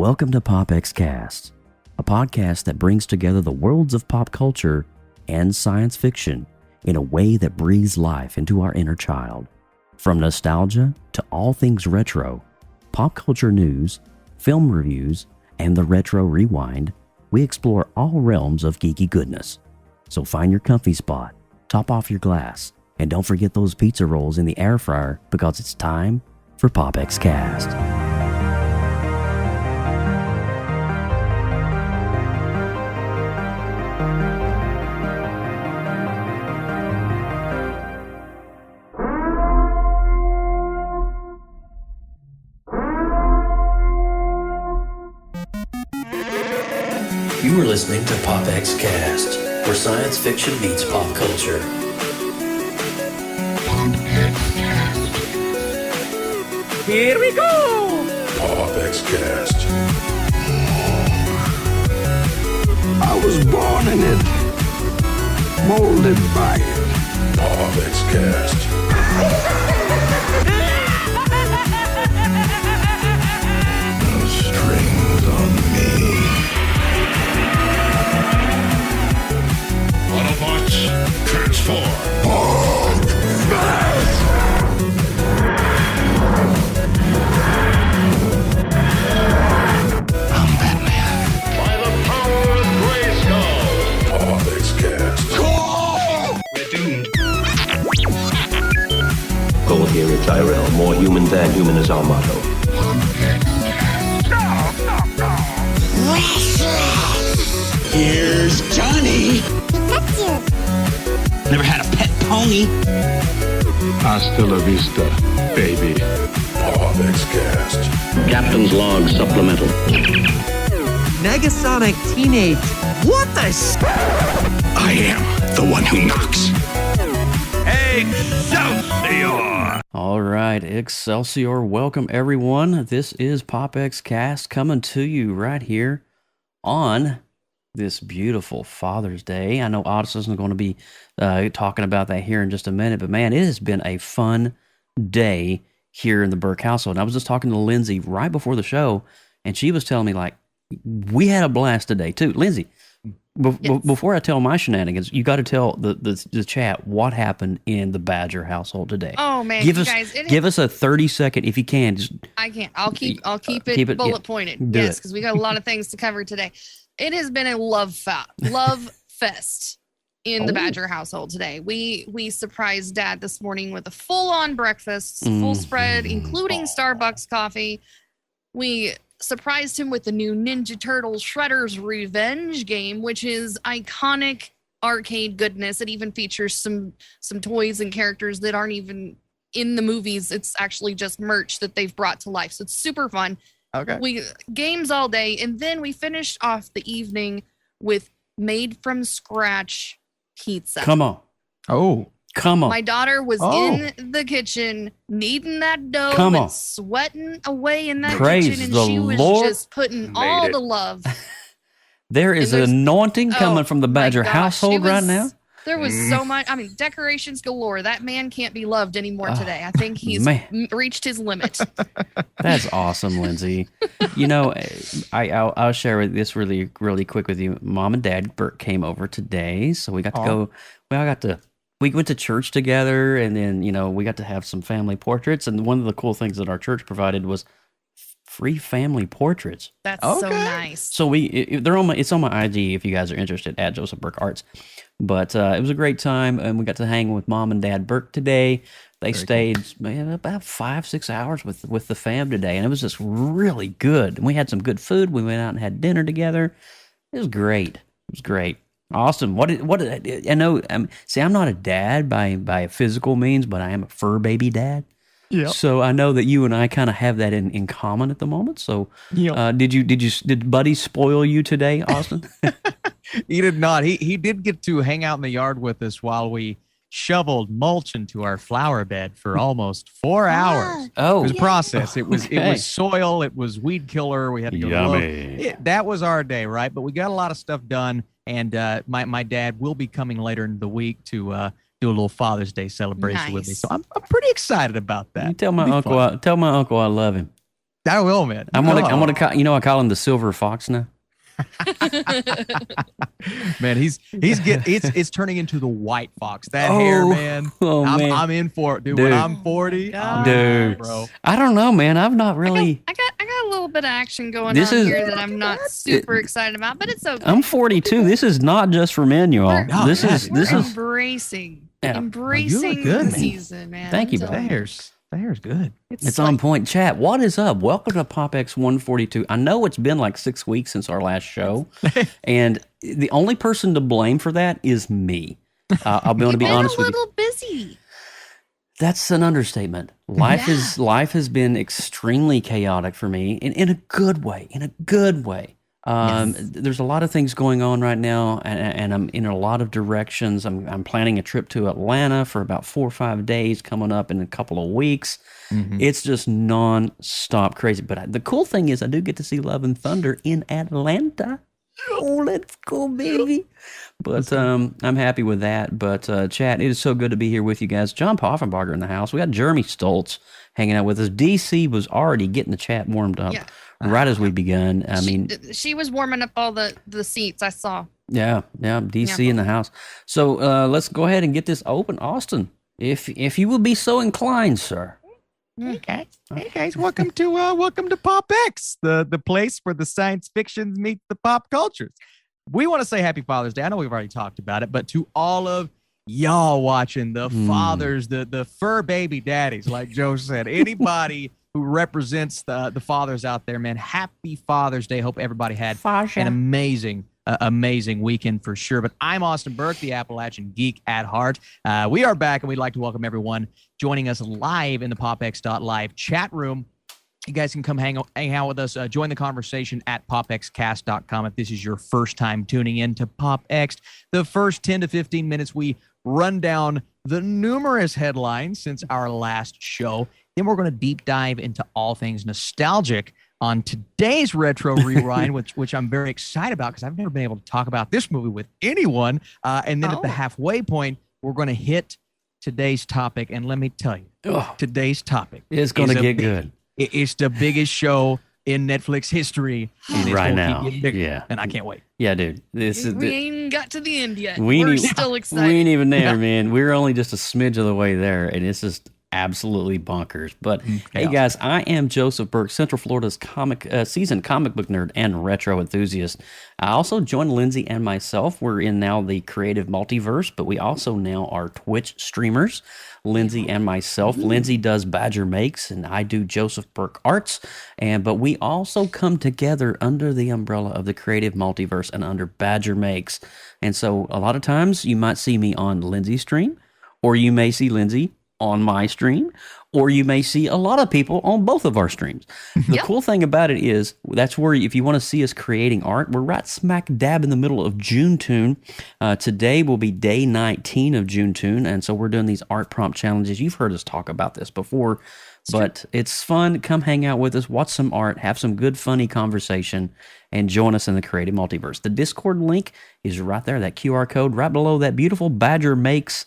Welcome to PopXcast, a podcast that brings together the worlds of pop culture and science fiction in a way that breathes life into our inner child. From nostalgia to all things retro, pop culture news, film reviews, and the Retro Rewind, we explore all realms of geeky goodness. So find your comfy spot, top off your glass, and don't forget those pizza rolls in the air fryer because it's time for PopXcast. You are listening to PopXcast, where science fiction meets pop culture. Here we go! PopXcast. I was born in it, molded by it. PopXcast. No strings on me. Autobots, transform. I'm Batman. By the power of Grayskull. PopXcast. We're doomed. Goal here is Tyrell. More human than human is our motto. Here's Johnny. Never had a pet pony. Hasta la vista, baby. PopXcast. Captain's log supplemental. Negasonic Teenage. What the I am the one who knocks. Excelsior! All right, Excelsior, welcome everyone. This is PopXcast coming to you right here on this beautiful Father's Day. I know Otis is going to be talking about that here in just a minute, but man, it has been a fun day here in the Burke household. And I was just talking to Lindsay right before the show, and she was telling me, like, we had a blast today too. Lindsay, before I tell my shenanigans, you got to tell the chat what happened in the Badger household today. Oh man, give you us guys, give us a 30-second if you can. Just I can't. I'll keep it bullet pointed. Do Yes, it. because we got a lot of things to cover today. It has been a love fest in the Badger household today. We surprised Dad this morning with a full-on breakfast, full spread, including Starbucks coffee. We surprised him with the new Ninja Turtles Shredder's Revenge game, which is iconic arcade goodness. It even features some toys and characters that aren't even in the movies. It's actually just merch that they've brought to life. So it's super fun. Okay. We games all day, and then we finished off the evening with made from scratch pizza. come on. My daughter was in the kitchen kneading that dough Come on. and sweating away in that Praise kitchen, and the she was Lord. just putting all the love. There is And an there's- anointing coming from the my Badger gosh, household it was- right now. There was so much. I mean, decorations galore. That man can't be loved anymore today. I think he's man. reached his limit. That's awesome, Lindsay. You know, I'll share with this really quick with you. Mom and Dad Bert came over today, so we got to go. We went to church together, and then we got to have some family portraits. And one of the cool things that our church provided was free family portraits. That's so nice. So it's on my IG if you guys are interested at Joseph Burke Arts. But it was a great time, and we got to hang with Mom and Dad Burke today. They stayed about 5-6 hours with the fam today, and it was just really good. And we had some good food. We went out and had dinner together. It was great. Awesome. I know? See, I'm not a dad by physical means, but I am a fur baby dad. Yeah. So I know that you and I kind of have that in common at the moment. So, did Buddy spoil you today, Austin? He did not. He did get to hang out in the yard with us while we shoveled mulch into our flower bed for almost 4 hours. Oh, It was a process. It was Okay. soil. It was weed killer. We had to go look. That was our day, right? But we got a lot of stuff done. And my dad will be coming later in the week to do a little Father's Day celebration with me. Nice. So I'm pretty excited about that. you tell my uncle I love him. I will, man. I'm gonna call, I call him the Silver Fox now. Man, it's turning into the white fox. That hair, man. Man. I'm in for it, dude. Dude. When I'm 40, I'm Dude. in for it, bro. I don't know, man. I've not really. I got a little bit of action going This on is- here that I'm not super excited about, but it's okay. I'm 42. This is not just for men, you all. We're- This is We're embracing Yeah. embracing good, the man. season, man. Thank you, So bro. The hair's good. It's on point. Chat, what is up? Welcome to PopX 142. I know it's been like 6 weeks since our last show, and the only person to blame for that is me. I'll be able to be Been honest a with you. little busy. That's an understatement. Life has been extremely chaotic for me in a good way. In a good way. There's a lot of things going on right now, and I'm in a lot of directions. I'm planning a trip to Atlanta for about 4 or 5 days coming up in a couple of weeks. It's just non-stop crazy. But the cool thing is I do get to see Love and Thunder in Atlanta. Oh, let's go, baby. But I'm happy with that. But chat, it is so good to be here with you guys. John Poffenbarger in the house. We got Jeremy Stoltz hanging out with us. DC was already getting the chat warmed up. Yeah. Right as we begun. I mean, She was warming up all the seats. I saw. yeah, DC in the house. So let's go ahead and get this open. Austin, if you will be so inclined, sir. Hey guys, welcome to PopX, the place where the science fictions meet the pop cultures. We want to say Happy Father's Day. I know we've already talked about it, but to all of y'all watching, the fathers, the fur baby daddies, like Joe said, anybody who represents the fathers out there, man, happy Father's Day. Hope everybody had an amazing weekend for sure. But I'm Austin Burke, the Appalachian geek at heart. We are back, and we'd like to welcome everyone joining us live in the PopX.live chat room. You guys can come hang out with us, join the conversation at PopXcast.com if this is your first time tuning in to PopX. The first 10 to 15 minutes, we run down the numerous headlines since our last show. Then we're going to deep dive into all things nostalgic on today's Retro Rewind, which I'm very excited about because I've never been able to talk about this movie with anyone. And then at the halfway point, we're going to hit today's topic. And let me tell you, today's topic is going to get good. It's the biggest show in Netflix history. And it's Right gonna now. keep getting bigger, Yeah. and I can't wait. Yeah, dude. We ain't got to the end yet. We We're ain't- still excited. We ain't even there, man. We're only just a smidge of the way there, and it's just absolutely bonkers. But hey, guys, I am Joseph Burke, Central Florida's seasoned comic book nerd and retro enthusiast. I also joined Lindsay and myself. We're in now the creative multiverse, but we also now are Twitch streamers. Lindsay and myself. Lindsay does Badger Makes, and I do Joseph Burke Arts. But we also come together under the umbrella of the creative multiverse and under Badger Makes. And so a lot of times you might see me on Lindsay's stream, or you may see Lindsay on my stream, or you may see a lot of people on both of our streams. The cool thing about it is that's where if you want to see us creating art, we're right smack dab in the middle of Junetune. Today will be day 19 of Junetune, and so we're doing these art prompt challenges. You've heard us talk about this before, but it's fun. Come hang out with us, watch some art, have some good, funny conversation, and join us in the creative multiverse. The Discord link is right there, that QR code right below that beautiful Badger Makes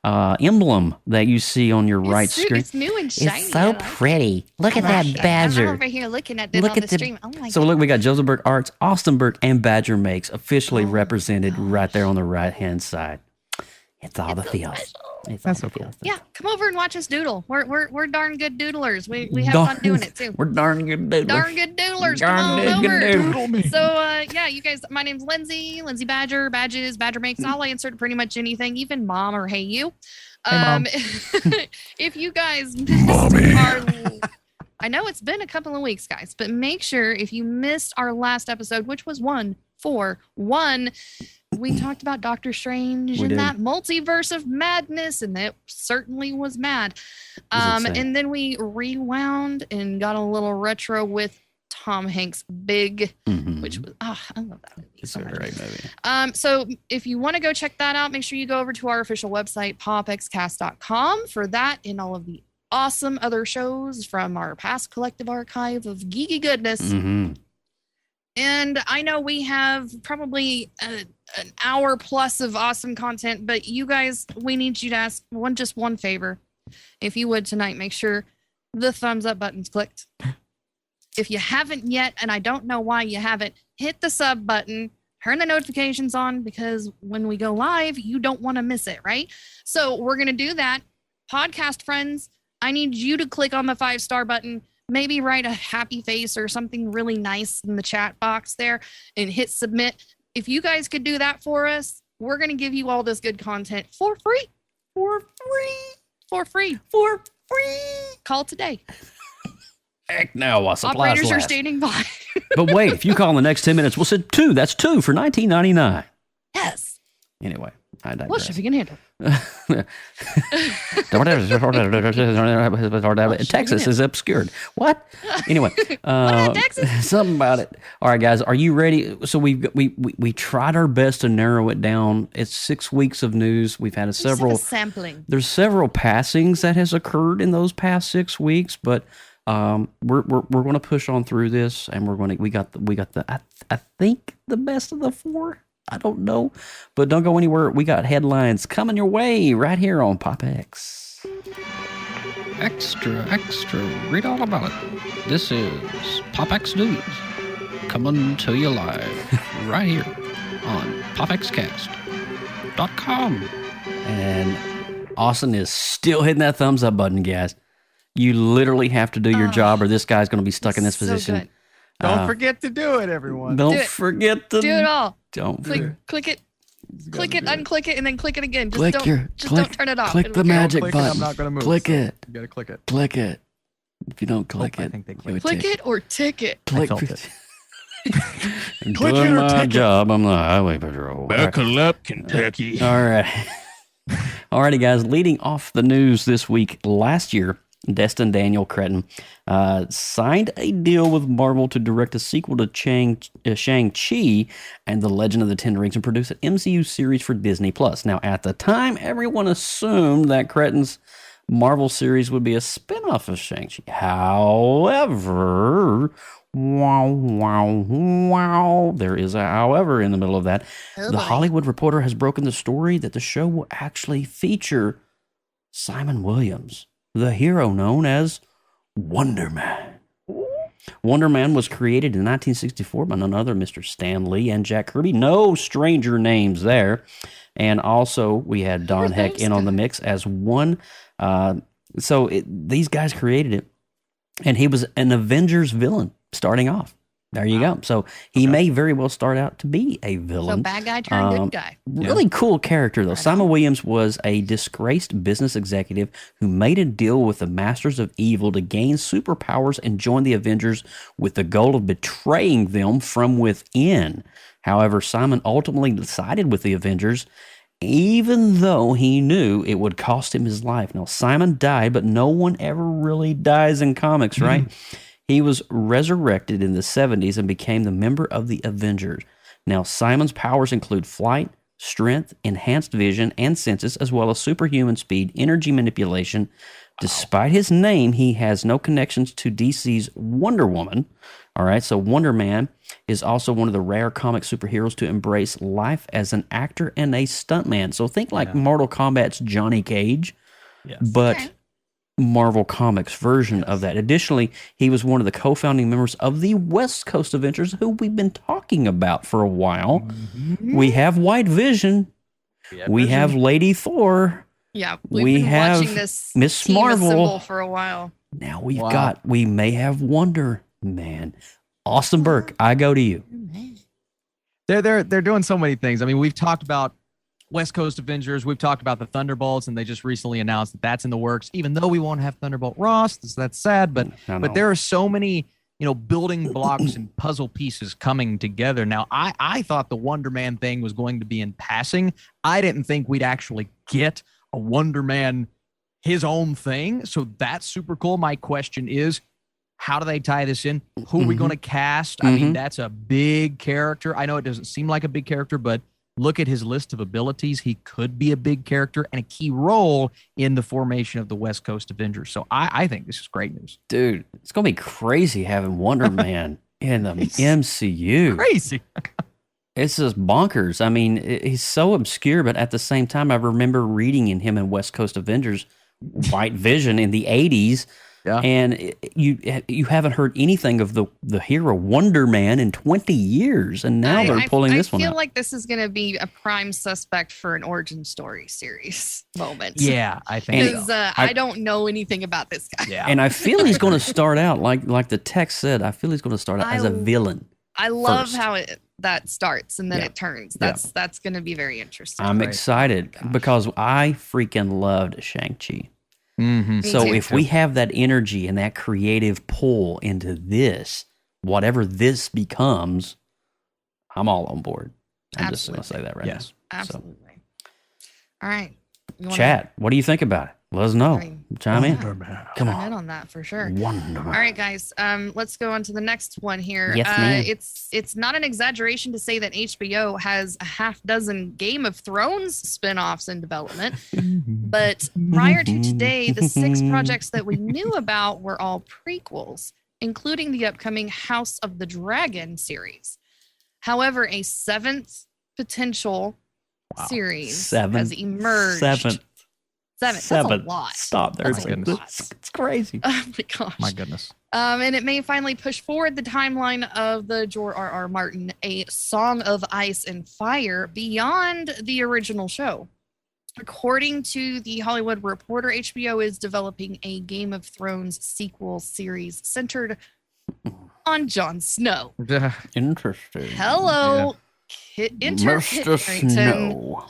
emblem that you see on your right screen. It's new and shiny. It's so pretty. Look at that I'm badger. over here looking at it on the stream. Oh my So God. look, we got Joseph Burke Arts, Austin Burke, and Badger Makes officially represented right there on the right-hand side. It's all the feels. That's so cool. Yeah, come over and watch us doodle. We're darn good doodlers. We have fun doing it too. We're darn good doodlers. Darn good doodlers. Darn Come on good over. doodle. So yeah, you guys. My name's Lindsay Badger. Badges. Badger Makes. I'll answer to pretty much anything, even mom or hey you. Mom. If you guys missed I know it's been a couple of weeks, guys, but make sure if you missed our last episode, which was 141, we talked about Doctor Strange and that multiverse of madness, and that certainly was mad. And then we rewound and got a little retro with Tom Hanks' Big, which was I love that movie. It's a great movie. So if you want to go check that out, make sure you go over to our official website, PopXcast.com, for that and all of the awesome other shows from our past collective archive of geeky goodness. And I know we have probably an hour plus of awesome content, but you guys, we need you to ask just one favor. If you would tonight, make sure the thumbs up button's clicked. If you haven't yet, and I don't know why you haven't, hit the sub button, turn the notifications on, because when we go live, you don't want to miss it, right? So we're going to do that. Podcast friends, I need you to click on the 5-star button, maybe write a happy face or something really nice in the chat box there and hit submit. If you guys could do that for us, we're going to give you all this good content for free. For free. For free. For free. Call today. Heck no, while supplies Operators are last. standing by. But wait, if you call in the next 10 minutes, we'll send 2. That's 2 for $19.99. Yes. Anyway, I digress. What if you can handle? Texas is obscured. What? Anyway, Texas? something about it. All right, guys, are you ready? So we tried our best to narrow it down. It's 6 weeks of news. We've had several sampling. There's several passings that has occurred in those past 6 weeks, but we're going to push on through this, and we got the I think the best of the 4. I don't know, but don't go anywhere. We got headlines coming your way right here on PopX. Extra, read all about it. This is PopX News coming to you live right here on PopXcast.com. And Austin is still hitting that thumbs up button, guys. You literally have to do your job, or this guy's going to be stuck in this position. Good. Don't forget to do it, everyone. Don't Do it. forget to Do it all. Don't Click it, unclick it, and then click it again. Just Click don't turn it off. Click the magic click it, button. I'm not gonna move, Click so it. You gotta click it. Click it. If you don't click I it, think they you would Click take it or ticket. Click felt it. I'm Click doing it or my tick it. job. I'm the highway patrol. Buckle up, Kentucky. All right. Alrighty, guys. Leading off the news this week, last year, Destin Daniel Cretton signed a deal with Marvel to direct a sequel to Shang-Chi and the Legend of the Ten Rings and produce an MCU series for Disney+. Now, at the time, everyone assumed that Cretton's Marvel series would be a spin-off of Shang-Chi. However, there is a however in the middle of that. The Hollywood Reporter has broken the story that the show will actually feature Simon Williams, the hero known as Wonder Man. Wonder Man was created in 1964 by none other Mr. Stan Lee and Jack Kirby. No stranger names there. And also, we had Don Heck in on the mix as one. These guys created it. And he was an Avengers villain starting off. There you go. So he may very well start out to be a villain. So bad guy turned good guy. Really cool character, though. Simon Williams was a disgraced business executive who made a deal with the Masters of Evil to gain superpowers and join the Avengers with the goal of betraying them from within. However, Simon ultimately sided with the Avengers, even though he knew it would cost him his life. Now, Simon died, but no one ever really dies in comics, right? He was resurrected in the 70s and became the member of the Avengers. Now, Simon's powers include flight, strength, enhanced vision, and senses, as well as superhuman speed, energy manipulation. Despite his name, he has no connections to DC's Wonder Woman. All right, so Wonder Man is also one of the rare comic superheroes to embrace life as an actor and a stuntman. So think like Mortal Kombat's Johnny Cage, but Marvel Comics version of that. Additionally, he was one of the co-founding members of the West Coast Avengers, who we've been talking about for a while. We have White Vision. We have Lady Thor. Yeah, we been have watching this Miss team Marvel assemble for a while. Now we may have Wonder Man. Austin Burke, I go to you. They're doing so many things. I mean, we've talked about West Coast Avengers. We've talked about the Thunderbolts, and they just recently announced that that's in the works. Even though we won't have Thunderbolt Ross, that's sad. But there are so many, building blocks and puzzle pieces coming together. Now, I thought the Wonder Man thing was going to be in passing. I didn't think we'd actually get a Wonder Man, his own thing. So that's super cool. My question is, how do they tie this in? Who are we going to cast? I mean, that's a big character. I know it doesn't seem like a big character, but look at his list of abilities. He could be a big character and a key role in the formation of the West Coast Avengers. So I think this is great news. Dude, it's going to be crazy having Wonder Man in the MCU. Crazy. It's just bonkers. I mean, he's so obscure, but at the same time, I remember reading in him in West Coast Avengers, White Vision in the 80s. Yeah. And you haven't heard anything of the hero Wonder Man in 20 years, and now they're pulling this one I out. feel like this is going to be a prime suspect for an origin story series moment. Yeah, I think Because so. I don't know anything about this guy. Yeah. And I feel he's going to start out like the text said. I feel he's going to start out as a villain. I love first. how that starts and then Yeah. it turns. Yeah. That's going to be very interesting. I'm Right. excited because I freaking loved Shang-Chi. Mm-hmm. Me So too. if we have that energy and that creative pull into this, whatever this becomes, I'm all on board. I'm just going to say that right Yes. Absolutely. All right. You now. wanna Chat, what do you think about it? Let us know. Right. Chime in. Come Come in on. on that for sure. Wonder All Man. right, guys. Let's go on to the next one here. Yes, ma'am. It's not an exaggeration to say that HBO has a half dozen Game of Thrones spin-offs in development. But prior to today, the 6 projects that we knew about were all prequels, including the upcoming House of the Dragon series. However, a 7th potential series has emerged. Seven. That's a lot. Stop there. That's a lot. It's crazy. Oh my gosh. My goodness. And it may finally push forward the timeline of the George R.R. Martin, A Song of Ice and Fire, beyond the original show. According to the Hollywood Reporter, HBO is developing a Game of Thrones sequel series centered on Jon Snow. Interesting. Hello, Enter Kit Mr. Harington. Snow.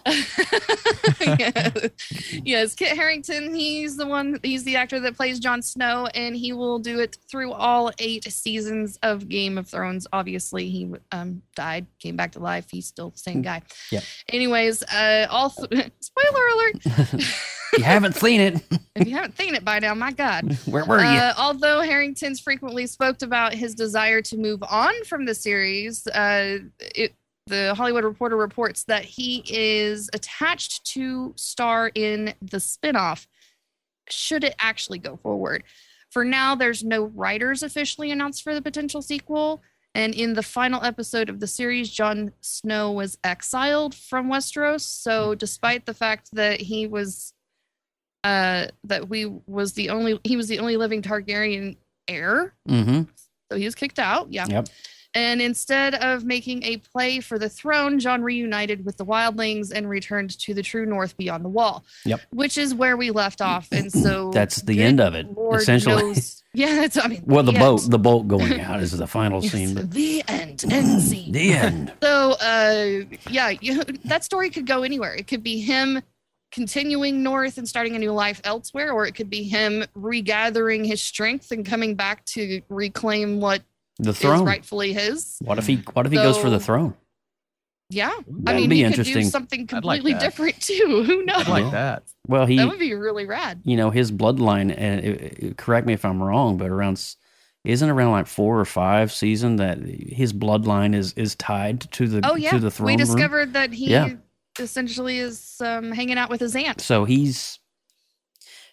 Yes, Kit Harington. He's the actor that plays Jon Snow, and he will do it through all 8 seasons of Game of Thrones. Obviously, he died, came back to life. He's still the same guy. Yep. Anyways, spoiler alert. You haven't seen it. If you haven't seen it by now, my God. Where were you? Although Harrington's frequently spoke about his desire to move on from the series, the Hollywood Reporter reports that he is attached to star in the spinoff, should it actually go forward. For now, there's no writers officially announced for the potential sequel. And in the final episode of the series, Jon Snow was exiled from Westeros. So despite the fact that he was the only living Targaryen heir, Mm-hmm. so he was kicked out. Yeah. Yep. And instead of making a play for the throne, Jon reunited with the wildlings and returned to the true north beyond the wall. Yep. Which is where we left off. And so That's the good end of it, Lord essentially. knows- yeah, that's Well, the end. boat going out is the final Yes, scene. But the end scene. the end. So, that story could go anywhere. It could be him continuing north and starting a new life elsewhere, or it could be him regathering his strength and coming back to reclaim what The is throne. rightfully his. What if he goes for the So- throne? Yeah, That'd be he interesting. could do something I'd like completely that. different too. Who knows? I'd like that. Well, That would be really rad. his bloodline. Correct me if I'm wrong, but isn't around like 4 or 5 season that his bloodline is tied to the Oh yeah, to the throne we room? discovered that he Yeah. essentially is hanging out with his aunt. So there's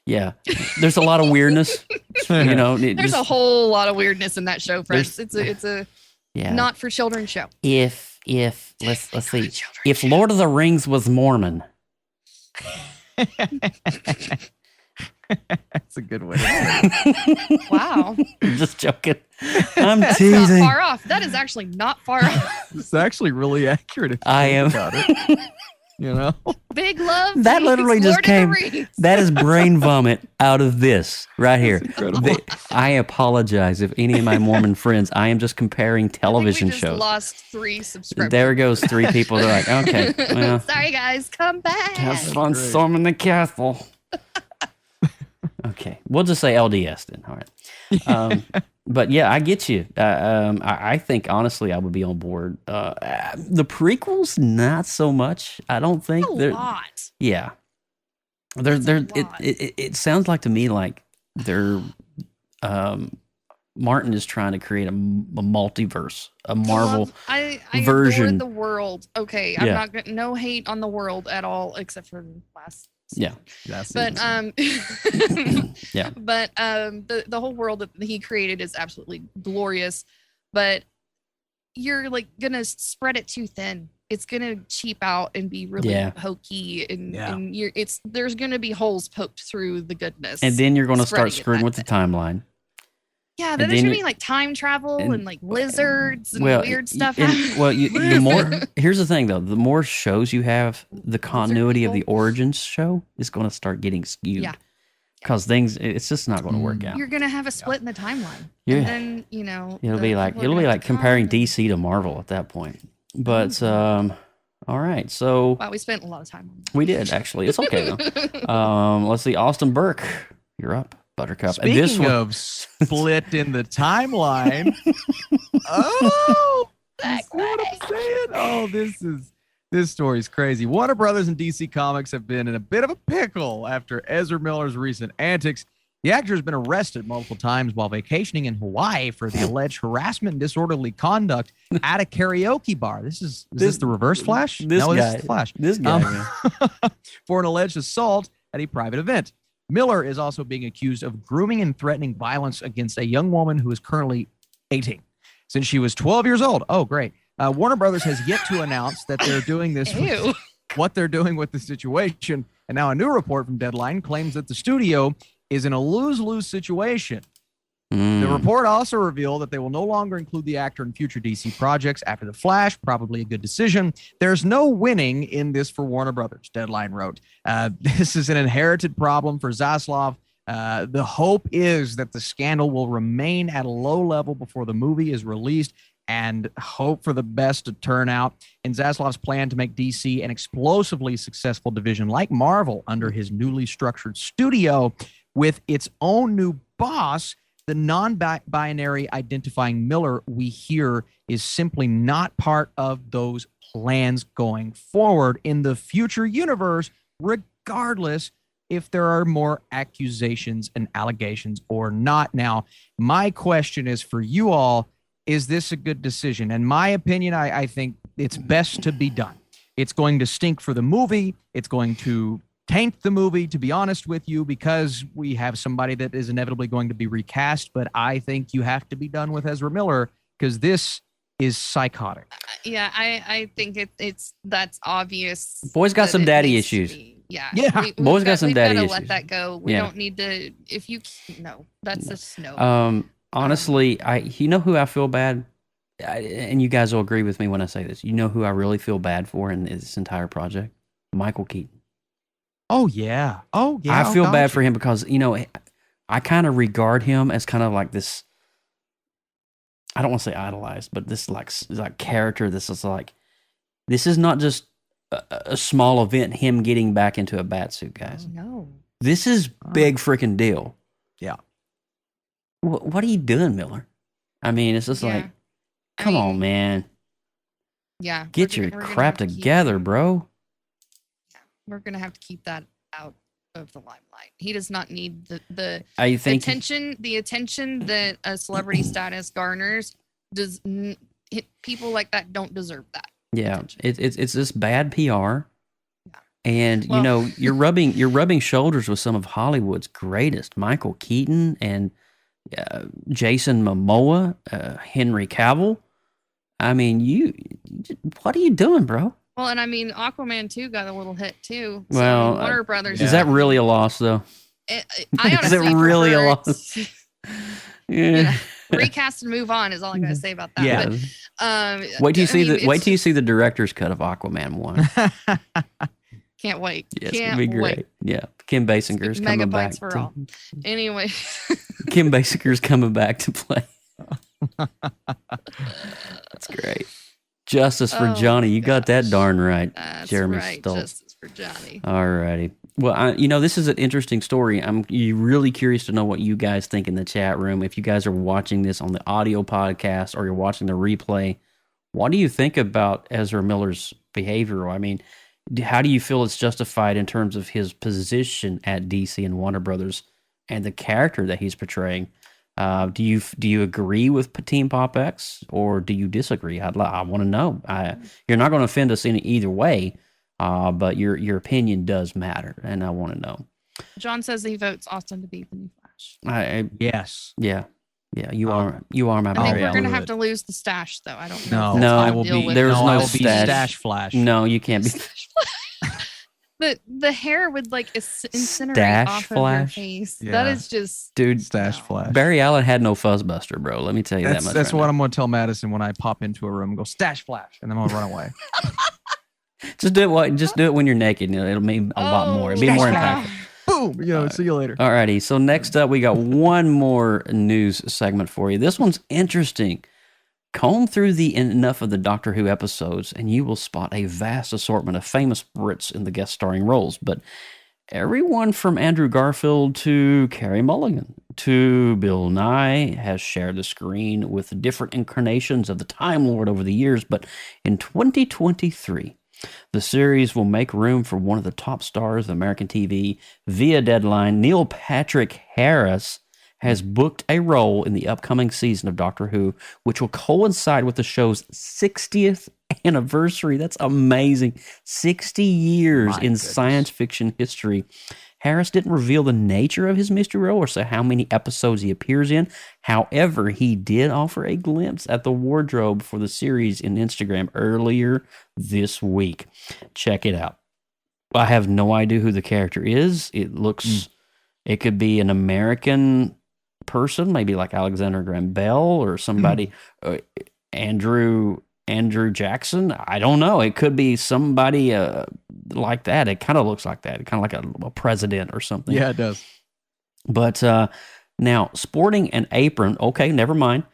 a lot of weirdness. There's a whole lot of weirdness in that show, friends. There's- It's a yeah. not for children show. If let's see, if Lord of the Rings was Mormon, That's a good way. To say it. Wow, just joking. I'm that's teasing. not far off. That is actually not far off. It's actually really accurate. If you I think am. About it. You know. Big love. That James, literally just Lord of the came. Rings. That is brain vomit out of this right here. incredible. I apologize if any of my Mormon friends. I am just comparing I think television we just shows. lost 3 subscribers. There goes 3 people. They're like, okay, well, Sorry guys, come back. have fun storming the castle. Okay, we'll just say LDS then. All right. But yeah, I get you. I think honestly, I would be on board. The prequels, not so much. I don't think A they're. lot. Yeah, That's a it, lot. it sounds like to me like they're. Martin is trying to create a multiverse, a Marvel. I version. adore the world. Okay, I'm Yeah. not gonna no hate on the world at all, except for the last. Yeah. That's But Yeah. But the whole world that he created is absolutely glorious. But you're like gonna spread it too thin. it's gonna cheap out and be really Yeah. hokey, and there's gonna be holes poked through the goodness. And then you're going to spreading start it screwing that with the way. timeline. Yeah, and then there's then gonna be like time travel and like lizards and Well, weird stuff. and- happening. well, the more here's the thing though, the more shows you have, the continuity of the people. origins show is going to start getting skewed. Yeah. Because it's just not going to work out. You're gonna have a split in the timeline, Yeah. and then It'll the be like people are gonna have to comparing come and- DC to Marvel at that point. But all right, so Wow, we spent a lot of time on that. we did actually. It's okay though. Let's see, Austin Burke, you're up, Buttercup. And Speaking of split in the timeline, that's what I'm saying. Oh, this story's crazy. Warner Brothers and DC Comics have been in a bit of a pickle after Ezra Miller's recent antics. The actor has been arrested multiple times while vacationing in Hawaii for the alleged harassment and disorderly conduct at a karaoke bar. Is this the Reverse Flash? This No, guy, this is the Flash. This guy. man. For an alleged assault at a private event. Miller is also being accused of grooming and threatening violence against a young woman who is currently 18 since she was 12 years old. Oh, great. Warner Brothers has yet to announce that they're doing this, Ew. what they're doing with the situation. And now a new report from Deadline claims that the studio is in a lose-lose situation. The report also revealed that they will no longer include the actor in future DC projects after The Flash, probably a good decision. There's no winning in this for Warner Brothers, Deadline wrote. This is an inherited problem for Zaslav. The hope is that the scandal will remain at a low level before the movie is released, and hope for the best to turn out in Zaslav's plan to make DC an explosively successful division like Marvel under his newly structured studio with its own new boss. The non-binary identifying Miller we hear is simply not part of those plans going forward in the future universe, regardless if there are more accusations and allegations or not. Now, my question is for you all, is this a good decision? In my opinion, I think it's best to be done. It's going to stink for the movie. It's going to taint the movie, to be honest with you, because we have somebody that is inevitably going to be recast. But I think you have to be done with Ezra Miller because this is psychotic. Yeah, I think that's obvious. Boy's got that some it daddy needs to issues. be. Yeah. Yeah. Boy's got some daddy we've issues. Let that go. We Yeah. don't need to. If you no, that's just no. Honestly, you know who I feel bad, and you guys will agree with me when I say this. You know who I really feel bad for in this entire project? Michael Keaton. Oh, yeah. Oh, yeah. I feel bad for him because, I kind of regard him as kind of like this, I don't want to say idolized, but this like character. This is not just a small event, him getting back into a bat suit, guys. Oh, no. This is big freaking deal. Yeah. What are you doing, Miller? I mean, it's just like, come on, man. Yeah. Get your crap together, bro. We're gonna have to keep that out of the limelight. He does not need the I think attention that a celebrity status garners. People like that don't deserve that. yeah, attention. it's this bad PR. Yeah. And Well- you're rubbing shoulders with some of Hollywood's greatest, Michael Keaton and Jason Momoa, Henry Cavill. I mean, what are you doing, bro? Well, and I mean, Aquaman 2 got a little hit too. So, Well, Warner Brothers. Is that really a loss, though? I Is it honestly really a prefer loss? it- Yeah. recast and move on is all I gotta say about that. Yeah. But, Wait till you see I mean, wait till you see the director's cut of Aquaman 1. can't wait. Yeah, it's Can't gonna be great. wait. Yeah, Kim Basinger's coming back. Megabytes for all. Anyway, Kim Basinger's coming back to play. That's great. Justice for Oh, Johnny. You got that gosh. darn right, that's Jeremy right. Stoltz. Justice for Johnny. All righty. Well, this is an interesting story. I'm really curious to know what you guys think in the chat room. If you guys are watching this on the audio podcast or you're watching the replay, what do you think about Ezra Miller's behavior? I mean, how do you feel it's justified in terms of his position at DC and Warner Brothers and the character that he's portraying? Do you agree with Team PopX or do you disagree? I want to know. You're not going to offend us in either way. But your opinion does matter, and I want to know. John says he votes Austin to be the new Flash. Yes. Yeah, Yeah, you are my I think Barry we're Allen. gonna do have it. to lose the stash, though. I don't know. No, if that's No, gonna I will deal be. with There's no, no I will be stash. stash flash. No, you can't be. the hair would like incinerate Stash off flash? of your face. Yeah. That is just Dude, Stash No. flash. Barry Allen had no fuzzbuster, bro. Let me tell you that much. That's right what now. I'm going to tell Madison when I pop into a room and go stash flash, and then I'm going to run away. Just do it. Just do it when you're naked. It'll mean a lot more. It'll be more Stash impactful. Boom. See you later. Alrighty. So next up, we got one more news segment for you. This one's interesting. Comb through enough of the Doctor Who episodes, and you will spot a vast assortment of famous Brits in the guest starring roles. But everyone from Andrew Garfield to Carey Mulligan to Bill Nye has shared the screen with different incarnations of the Time Lord over the years. But in 2023, the series will make room for one of the top stars of American TV via Deadline. Neil Patrick Harris has booked a role in the upcoming season of Doctor Who, which will coincide with the show's 60th anniversary. That's amazing. 60 years My in goodness. science fiction history. Harris didn't reveal the nature of his mystery role or say how many episodes he appears in. However, he did offer a glimpse at the wardrobe for the series in Instagram earlier this week. Check it out. I have no idea who the character is. It looks, it could be an American person, maybe like Alexander Graham Bell or somebody, Andrew Jackson. I don't know. It could be somebody like that. It kind of looks like that. Kind of like a president or something. Yeah, it does. But now, sporting an apron, okay, never mind.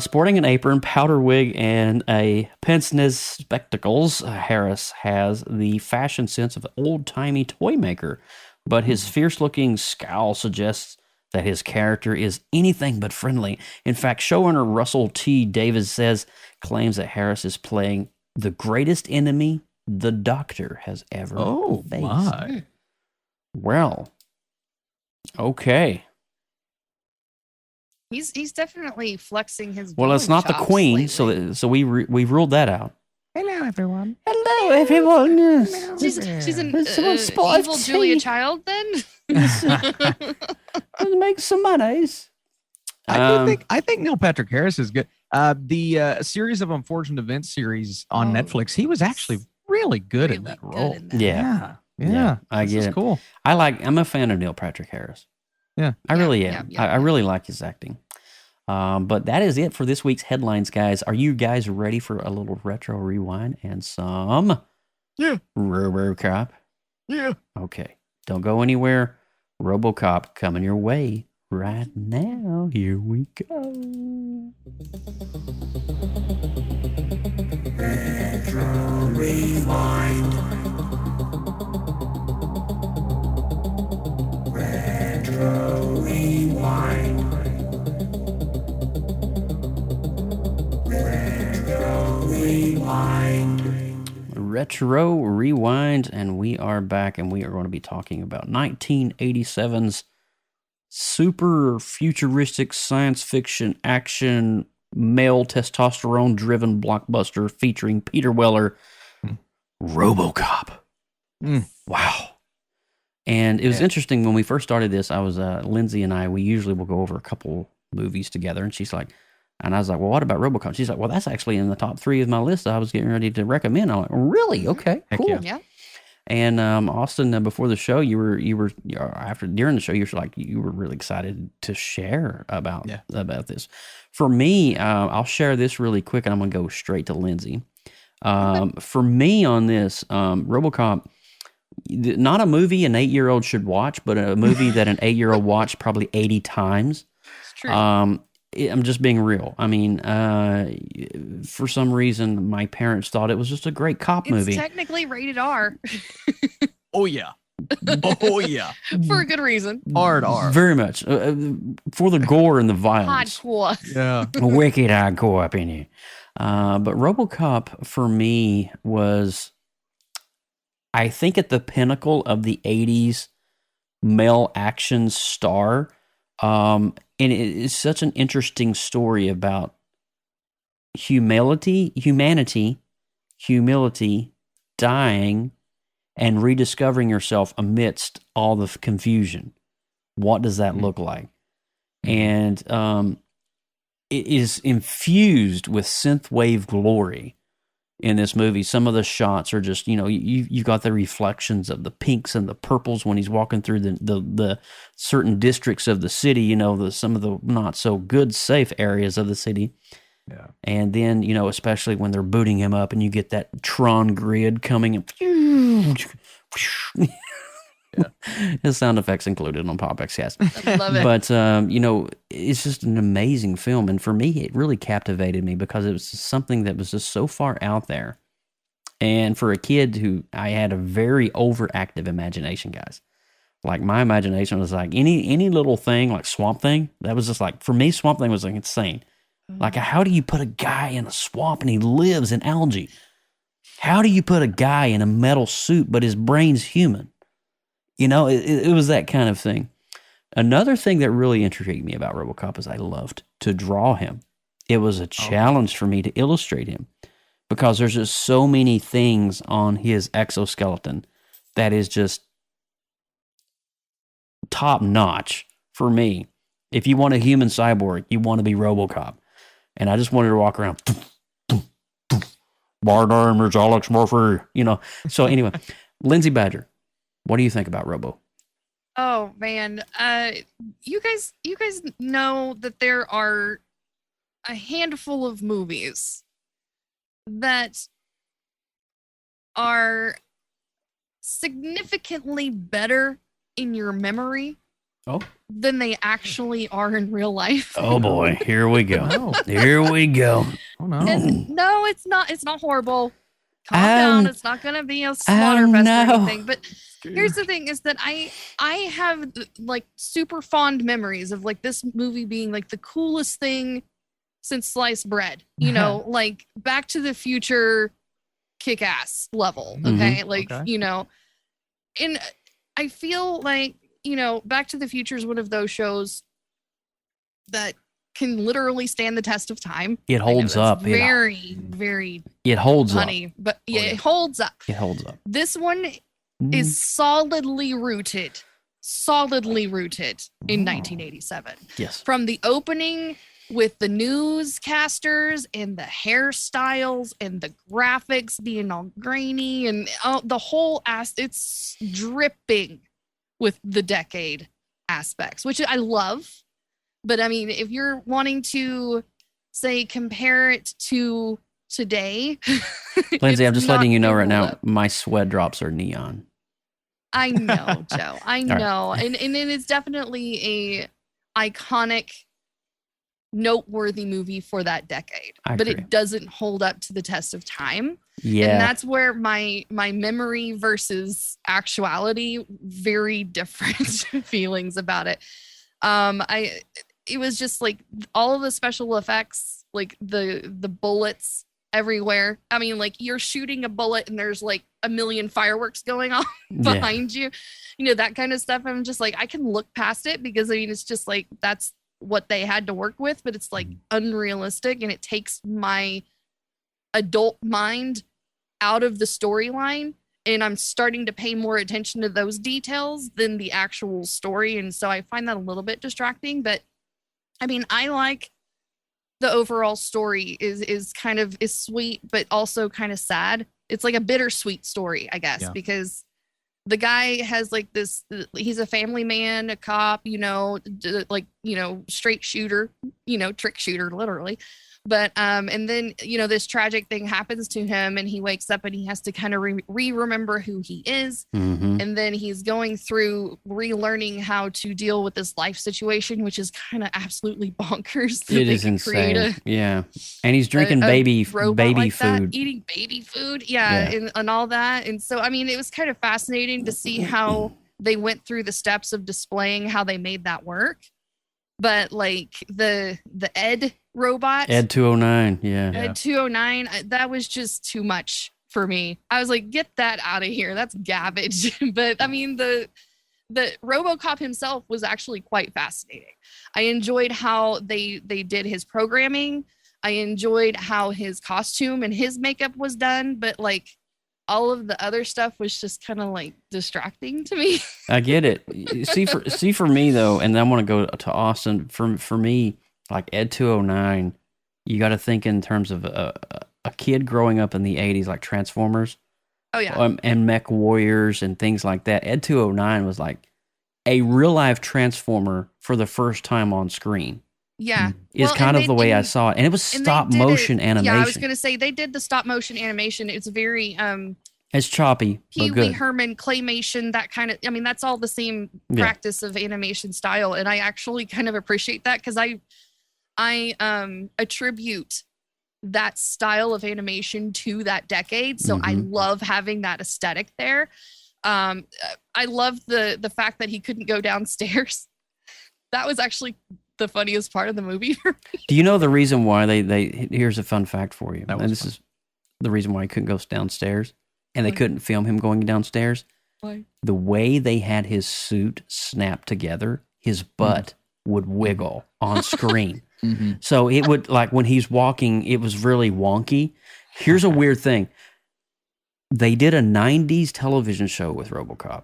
Sporting an apron, powder wig, and a pince-nez spectacles, Harris has the fashion sense of an old-timey toy maker, but his fierce-looking scowl suggests that his character is anything but friendly. In fact, showrunner Russell T. Davies claims that Harris is playing the greatest enemy the Doctor has ever faced. My. Well, okay. he's definitely flexing his. Well, it's villain not the chops Queen, lately. so we ruled that out. Hello, everyone. Hello, everyone. She's an Someone spotted evil tea. Julia Child then. Let's make some monies. I think Neil Patrick Harris is good. The series of unfortunate events series on Netflix, he was actually really good in Really that good role. in that. Yeah. Yeah, I this get is it. cool. I'm a fan of Neil Patrick Harris. Yeah. I really Yeah, am. yeah, I really like his acting. But that is it for this week's headlines, guys. Are you guys ready for a little retro rewind and some Robocop? Yeah. Okay. Don't go anywhere. Robocop coming your way right now. Here we go. Retro Rewind, and we are back, and we are going to be talking about 1987's super futuristic science fiction action male testosterone driven blockbuster featuring Peter Weller, Robocop. Wow. And it was interesting when we first started this. I was Lindsay and I, we usually will go over a couple movies together, and she's like, and I was like, well, what about Robocop? She's like, well, that's actually in the top 3 of my list I was getting ready to recommend. I'm like, really? Okay, Heck cool. yeah. Yeah. And Austin, before the show, during the show, you were really excited to share about this. For me, I'll share this really quick, and I'm gonna go straight to Lindsay. For me on this, RoboCop, not a movie an 8-year-old should watch, but a movie that an 8-year-old watched probably 80 times. It's true. I'm just being real. I mean, for some reason, my parents thought it was just a great cop movie. It's technically rated R Oh, yeah. Oh, yeah. for a good reason. Hard R. Very much. For the gore and the violence. Hardcore. Yeah. Wicked hardcore up in here. But RoboCop, for me, was, I think, at the pinnacle of the 80s male action star. And it is such an interesting story about humanity, dying, and rediscovering yourself amidst all the confusion. What does that look like? And it is infused with synthwave glory in this movie. Some of the shots are just, you've got the reflections of the pinks and the purples when he's walking through the certain districts of the city, some of the not so good safe areas of the city. Yeah. And then, especially when they're booting him up and you get that Tron grid coming and the sound effects included on PopXcast. I love it. But, it's just an amazing film. And for me, it really captivated me because it was something that was just so far out there. And for a kid who I had a very overactive imagination, guys. Like my imagination was like any little thing, like Swamp Thing. That was just like, for me, Swamp Thing was like insane. Like, how do you put a guy in a swamp and he lives in algae? How do you put a guy in a metal suit, but his brain's human? It was that kind of thing. Another thing that really intrigued me about Robocop is I loved to draw him. It was a challenge for me to illustrate him because there's just so many things on his exoskeleton that is just top notch for me. If you want a human cyborg, you want to be Robocop. And I just wanted to walk around. My name is Alex Murphy. So anyway, Lindsay Badger, what do you think about Robo? Oh man, you guys know that there are a handful of movies that are significantly better in your memory than they actually are in real life. Oh boy, here we go. Here we go. Oh no. And no, it's not horrible. Calm down. It's not going to be a slaughter fest or anything. But here's the thing is that I have like super fond memories of like this movie being like the coolest thing since sliced bread, like Back to the Future kick-ass level. Okay. And I feel like, Back to the Future is one of those shows that can literally stand the test of time. It holds up. Very, very it holds funny, up. But it holds up. It holds up. This one is solidly rooted in 1987. Yes. From the opening with the newscasters and the hairstyles and the graphics being all grainy and the whole it's dripping with the decade aspects, which I love. But I mean, if you're wanting to say compare it to today, Lindsay, I'm just letting you know right now, my sweat drops are neon. I know, Joe. I know. Right. And it's definitely a iconic, noteworthy movie for that decade. But it doesn't hold up to the test of time. Yeah. And that's where my memory versus actuality, very different feelings about it. It was just like all of the special effects, like the bullets everywhere. I mean, like you're shooting a bullet and there's like a million fireworks going on behind you, that kind of stuff. I'm just like, I can look past it because I mean, it's just like, that's what they had to work with, but it's like unrealistic and it takes my adult mind out of the storyline. And I'm starting to pay more attention to those details than the actual story. And so I find that a little bit distracting, but I mean, I like the overall story is sweet, but also kind of sad. It's like a bittersweet story, I guess, because the guy has like this, he's a family man, a cop, straight shooter, trick shooter, literally. But, and then, this tragic thing happens to him and he wakes up and he has to kind of remember who he is. Mm-hmm. And then he's going through relearning how to deal with this life situation, which is kind of absolutely bonkers. It is insane. Yeah. And he's drinking baby food. Eating baby food. Yeah. And all that. And so, I mean, it was kind of fascinating to see how they went through the steps of displaying how they made that work. But like the Ed robot, Ed 209, Ed 209, that was just too much for me. I was like, get that out of here. That's garbage. But I mean, the Robocop himself was actually quite fascinating. I enjoyed how they did his programming. I enjoyed how his costume and his makeup was done, but like all of the other stuff was just kind of like distracting to me. I get it. See for me though, and I want to go to Austin. For me, like Ed 209, you got to think in terms of a kid growing up in the 80s, like Transformers. Oh yeah. And Mech Warriors and things like that. Ed 209 was like a real life Transformer for the first time on screen. Yeah. Is kind of the way I saw it. And it was stop motion animation. Yeah, I was going to say they did the stop motion animation. It's very it's choppy, Pee but Wee good. Herman claymation, that kind of, I mean, that's all the same practice of animation style. And I actually kind of appreciate that because I attribute that style of animation to that decade. So I love having that aesthetic there. I love the fact that he couldn't go downstairs. That was actually the funniest part of the movie for me. Do you know the reason why they here's a fun fact for you. That And was this is the reason why he couldn't go downstairs. And they couldn't film him going downstairs. Why? The way they had his suit snapped together, his butt would wiggle on screen. So it would, like when he's walking, it was really wonky. Here's a weird thing. They did a 90s television show with Robocop.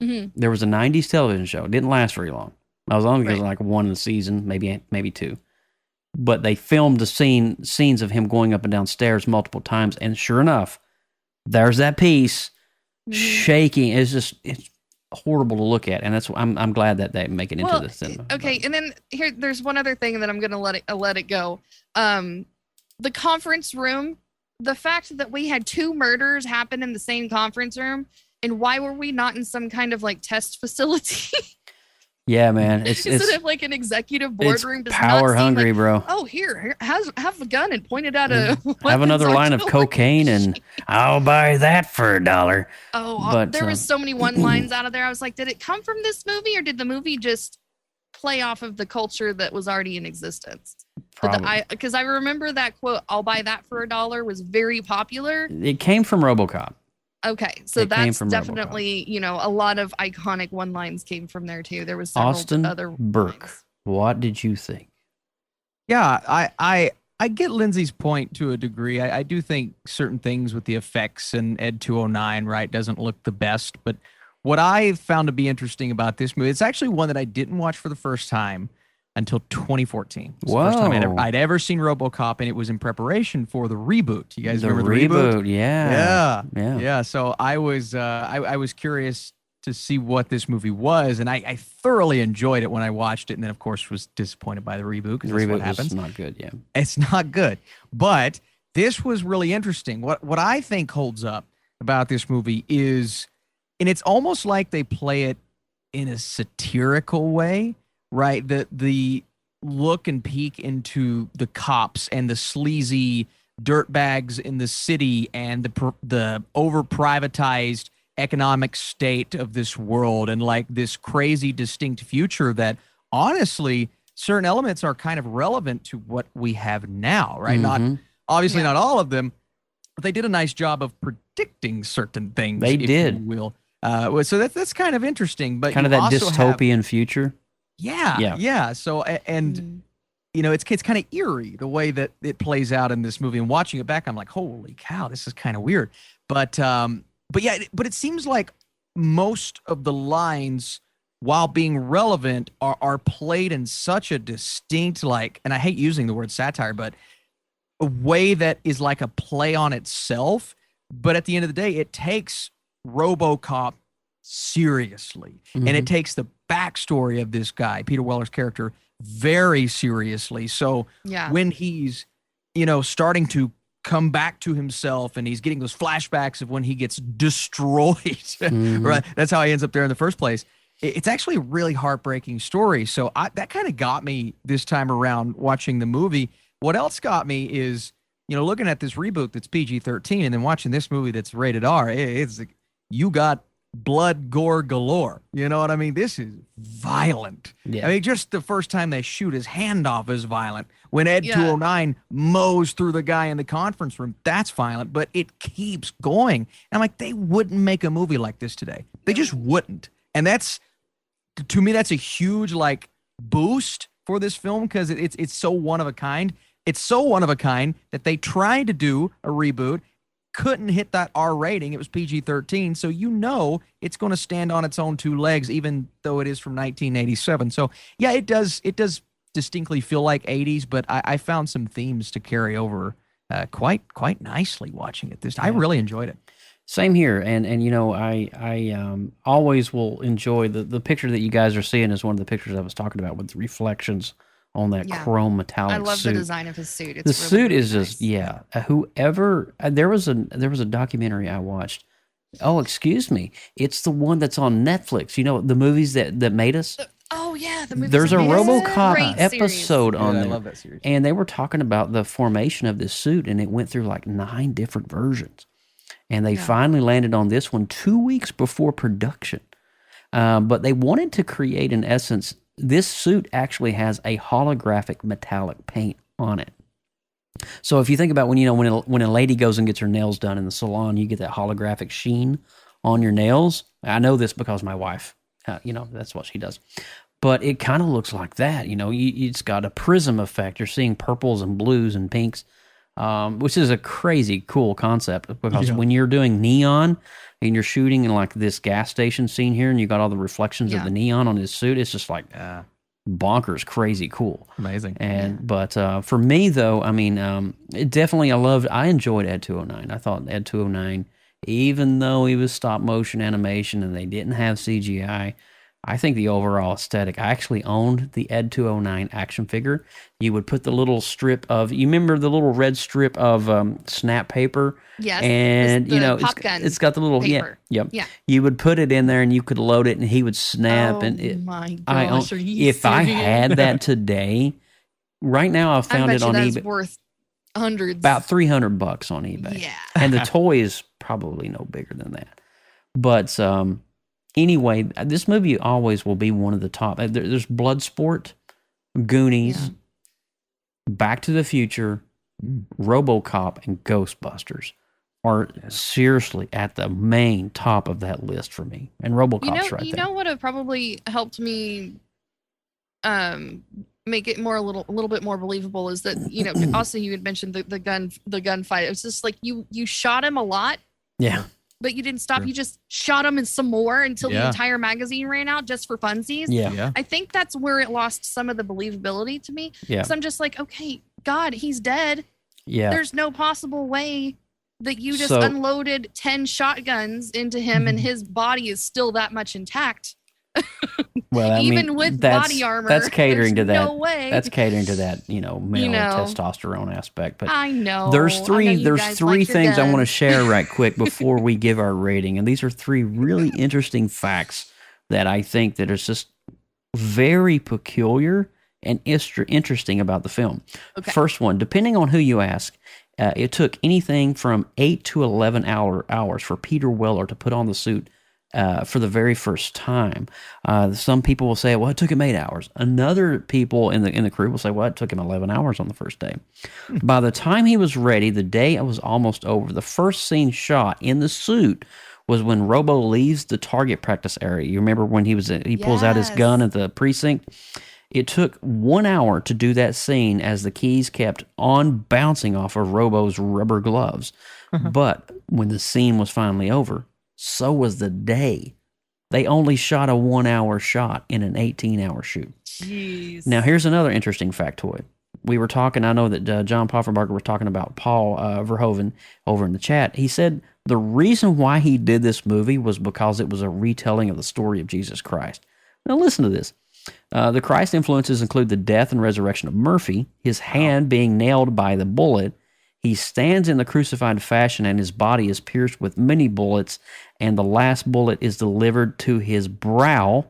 There was a 90s television show. It didn't last very long. I was on because like one season, maybe two. But they filmed the scenes of him going up and down stairs multiple times. And sure enough, there's that piece shaking. It's horrible to look at. And that's I'm glad that they make it into the cinema. Okay, and then there's one other thing that I'm gonna let it go. The conference room, the fact that we had 2 murders happen in the same conference room, and why were we not in some kind of like test facility? Yeah, man. Instead of like an executive boardroom, it's power hungry, like, bro. Oh, here, have a gun and point it at a have another line of cocaine and I'll buy that for $1. Oh, but, there was so many one lines out of there. I was like, did it come from this movie or did the movie just play off of the culture that was already in existence? Because I remember that quote, "I'll buy that for $1" was very popular. It came from Robocop. Okay, so that's definitely, a lot of iconic one lines came from there too. There was several Austin other Burke. lines. What did you think? Yeah, I get Lindsay's point to a degree. I do think certain things with the effects and Ed 209, right, doesn't look the best. But what I found to be interesting about this movie, it's actually one that I didn't watch for the first time until 2014. It's the first time I'd ever seen RoboCop, and it was in preparation for the reboot. You guys remember the reboot? Yeah. So I was curious to see what this movie was, and I thoroughly enjoyed it when I watched it, and then of course was disappointed by the reboot because that's what happens. Was not good. Yeah, it's not good. But this was really interesting. What I think holds up about this movie is, and it's almost like they play it in a satirical way. Right, the look and peek into the cops and the sleazy dirtbags in the city and the over privatized economic state of this world, and like this crazy distinct future that honestly certain elements are kind of relevant to what we have now. Right, not obviously not all of them, but they did a nice job of predicting certain things. They did. You will. So that's kind of interesting. But kind of that dystopian future. Yeah. So, and it's kind of eerie the way that it plays out in this movie. And watching it back, I'm like, holy cow, this is kind of weird. But it seems like most of the lines, while being relevant, are played in such a distinct, like, and I hate using the word satire, but a way that is like a play on itself. But at the end of the day, it takes RoboCop seriously, and it takes the backstory of this guy, Peter Weller's character, very seriously. So when he's, starting to come back to himself and he's getting those flashbacks of when he gets destroyed, right? That's how he ends up there in the first place. It's actually a really heartbreaking story. So that kind of got me this time around watching the movie. What else got me is, looking at this reboot that's PG-13 and then watching this movie that's rated R, it's like, you got blood, gore galore. You know what I mean? This is violent. Yeah. I mean, just the first time they shoot his hand off is violent. When Ed 209 mows through the guy in the conference room, that's violent, but it keeps going. And I'm like, they wouldn't make a movie like this today. They just wouldn't. And that's, to me, that's a huge, like, boost for this film because it's so one of a kind. It's so one of a kind that they tried to do a reboot, couldn't hit that R rating. It was PG-13, so it's going to stand on its own 2 legs, even though it is from 1987. So yeah, it does distinctly feel like 80s, but I found some themes to carry over quite nicely watching it. I really enjoyed it. Same here, and you know, I always will enjoy the picture that you guys are seeing is one of the pictures I was talking about with the reflections on that chrome metallic I love suit. the design of his suit. It's The really, suit really is nice. just whoever there was a documentary I watched. Oh, excuse me, it's the one that's on Netflix. You know, the movies that made us. Oh yeah, the movie. There's a Robocop Great episode series. on Yeah, I there. love that series. And they were talking about the formation of this suit, and it went through like 9 different versions. And they finally landed on this one 2 weeks before production. But they wanted to create, in essence, this suit actually has a holographic metallic paint on it. So if you think about when a lady goes and gets her nails done in the salon, you get that holographic sheen on your nails. I know this because my wife, that's what she does. But it kind of looks like that. It's got a prism effect. You're seeing purples and blues and pinks. Which is a crazy cool concept because when you're doing neon and you're shooting in like this gas station scene here and you got all the reflections of the neon on his suit, it's just like bonkers, crazy cool. Amazing. But for me though, I mean, I enjoyed Ed 209. I thought Ed 209, even though he was stop motion animation and they didn't have CGI, I think the overall aesthetic, I actually owned the Ed 209 action figure. You would put the little strip of, you remember the little red strip of snap paper? Yes. And, the pop gun it's got the little, paper. Yeah. Yeah. You would put it in there and you could load it and he would snap. Oh and my gosh, are you if I serious? had that today, right now I found it on that's eBay. worth hundreds. About $300 on eBay. Yeah. And the toy is probably no bigger than that. But, anyway, this movie always will be one of the top. There's Bloodsport, Goonies, Back to the Future, Robocop, and Ghostbusters are seriously at the main top of that list for me. And Robocop's right there. You know what have probably helped me make it a little bit more believable is that, also you had mentioned the gunfight. It was just like you shot him a lot. Yeah. But you didn't stop. Sure. You just shot him and some more until the Yeah. entire magazine ran out just for funsies. Yeah. I think that's where it lost some of the believability to me. Yeah. So I'm just like, okay, God, he's dead. Yeah. There's no possible way that you just So- unloaded 10 shotguns into him and his body is still that much intact. Well, I Even mean, with that's- body armor, that's catering to there's that. no way. That's catering to that, male testosterone aspect. But I know. There's I know three you guys like your things I want to guns. share right quick before we give our rating, and these are 3 really interesting facts that I think that is just very peculiar and interesting about the film. Okay. First one, depending on who you ask, it took anything from 8 to 11 hours for Peter Weller to put on the suit for the very first time. Some people will say, well, it took him 8 hours. Another people in the crew will say, well, it took him 11 hours on the first day. By the time he was ready, the day was almost over. The first scene shot in the suit was when Robo leaves the target practice area. You remember when he pulls out his Yes. gun at the precinct? It took 1 hour to do that scene as the keys kept on bouncing off of Robo's rubber gloves. But when the scene was finally over, so was the day. They only shot a 1 hour shot in an 18-hour shoot. Jeez. Now, here's another interesting factoid. We were talking, I know that John Pofferbarger was talking about Paul Verhoeven over in the chat. He said the reason why he did this movie was because it was a retelling of the story of Jesus Christ. Now, listen to this. The Christ influences include the death and resurrection of Murphy, his hand being nailed by the bullet. He stands in the crucified fashion, and his body is pierced with many bullets, and the last bullet is delivered to his brow.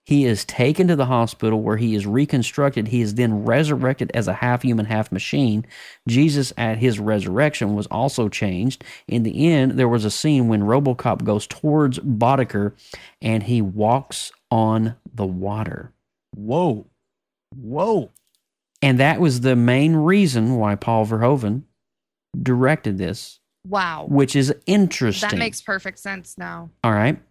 He is taken to the hospital where he is reconstructed. He is then resurrected as a half human, half machine. Jesus at his resurrection was also changed. In the end, there was a scene when Robocop goes towards Boddicker and he walks on the water. Whoa. And that was the main reason why Paul Verhoeven directed this, Wow. which is interesting. That makes perfect sense now. All right.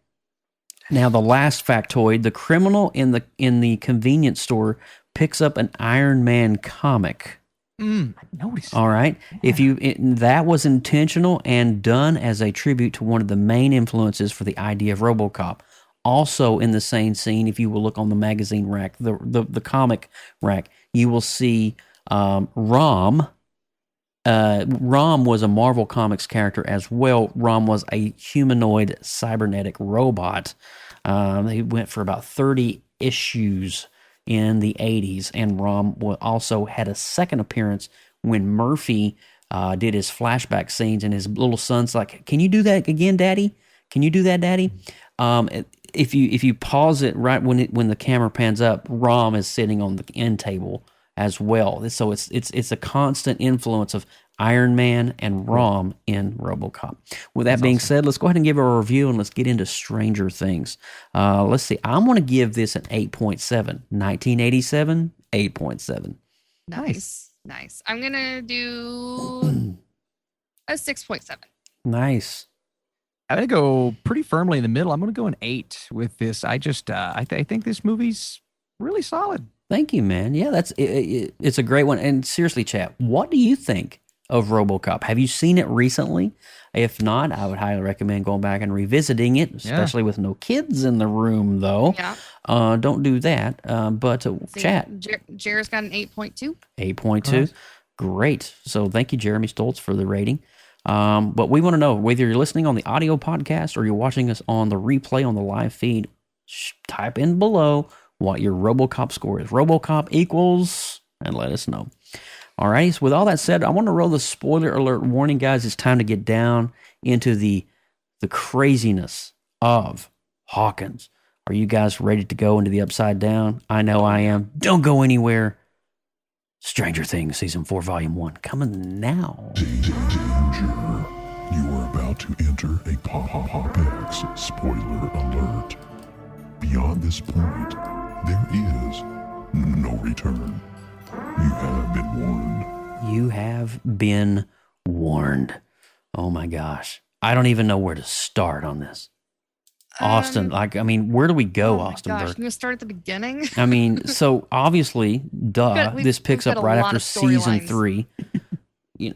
Now, the last factoid, the criminal in the convenience store picks up an Iron Man comic. I noticed. All right. That was intentional and done as a tribute to one of the main influences for the idea of Robocop. Also in the same scene, if you will look on the magazine rack, the comic rack, you will see Rom. Rom was a Marvel Comics character as well. Rom was a humanoid cybernetic robot. He went for about 30 issues in the 80s, and Rom also had a second appearance when Murphy did his flashback scenes, and his little son's like, "Can you do that again, Daddy? Can you do that, Daddy?" If you pause it right when the camera pans up, Rom is sitting on the end table as well. So it's a constant influence of Iron Man and Rom in Robocop. With that being said, let's go ahead and give our review and let's get into Stranger Things. Let's see. I'm going to give this an 8.7. 1987, 8.7. Nice. I'm going to do a 6.7. Nice. I'm going to go pretty firmly in the middle. I'm going to go an 8 with this. I think this movie's really solid. Thank you, man. Yeah, it's a great one. And seriously, chat, what do you think of Robocop? Have you seen it recently? If not, I would highly recommend going back and revisiting it, especially with no kids in the room, though. Yeah. Don't do that. But chat. Jared's got an 8.2. 8.2. Nice. Great. So thank you, Jeremy Stoltz, for the rating. But we want to know whether you're listening on the audio podcast or you're watching us on the replay on the live feed, type in below what your Robocop score is. Robocop equals, and let us know. All right. So with all that said, I want to roll the spoiler alert warning, guys. It's time to get down into the craziness of Hawkins. Are you guys ready to go into the upside down? I know I am. Don't go anywhere. Stranger Things Season 4, Volume 1, coming now. Danger. You are about to enter a PopX spoiler alert. Beyond this point, there is no return. You have been warned. You have been warned. Oh my gosh. I don't even know where to start on this. Austin, where do we go, Austin Gosh, Burke? I'm going to start at the beginning. I mean, so obviously, this picks we've up got a right lot after of season storylines. 3.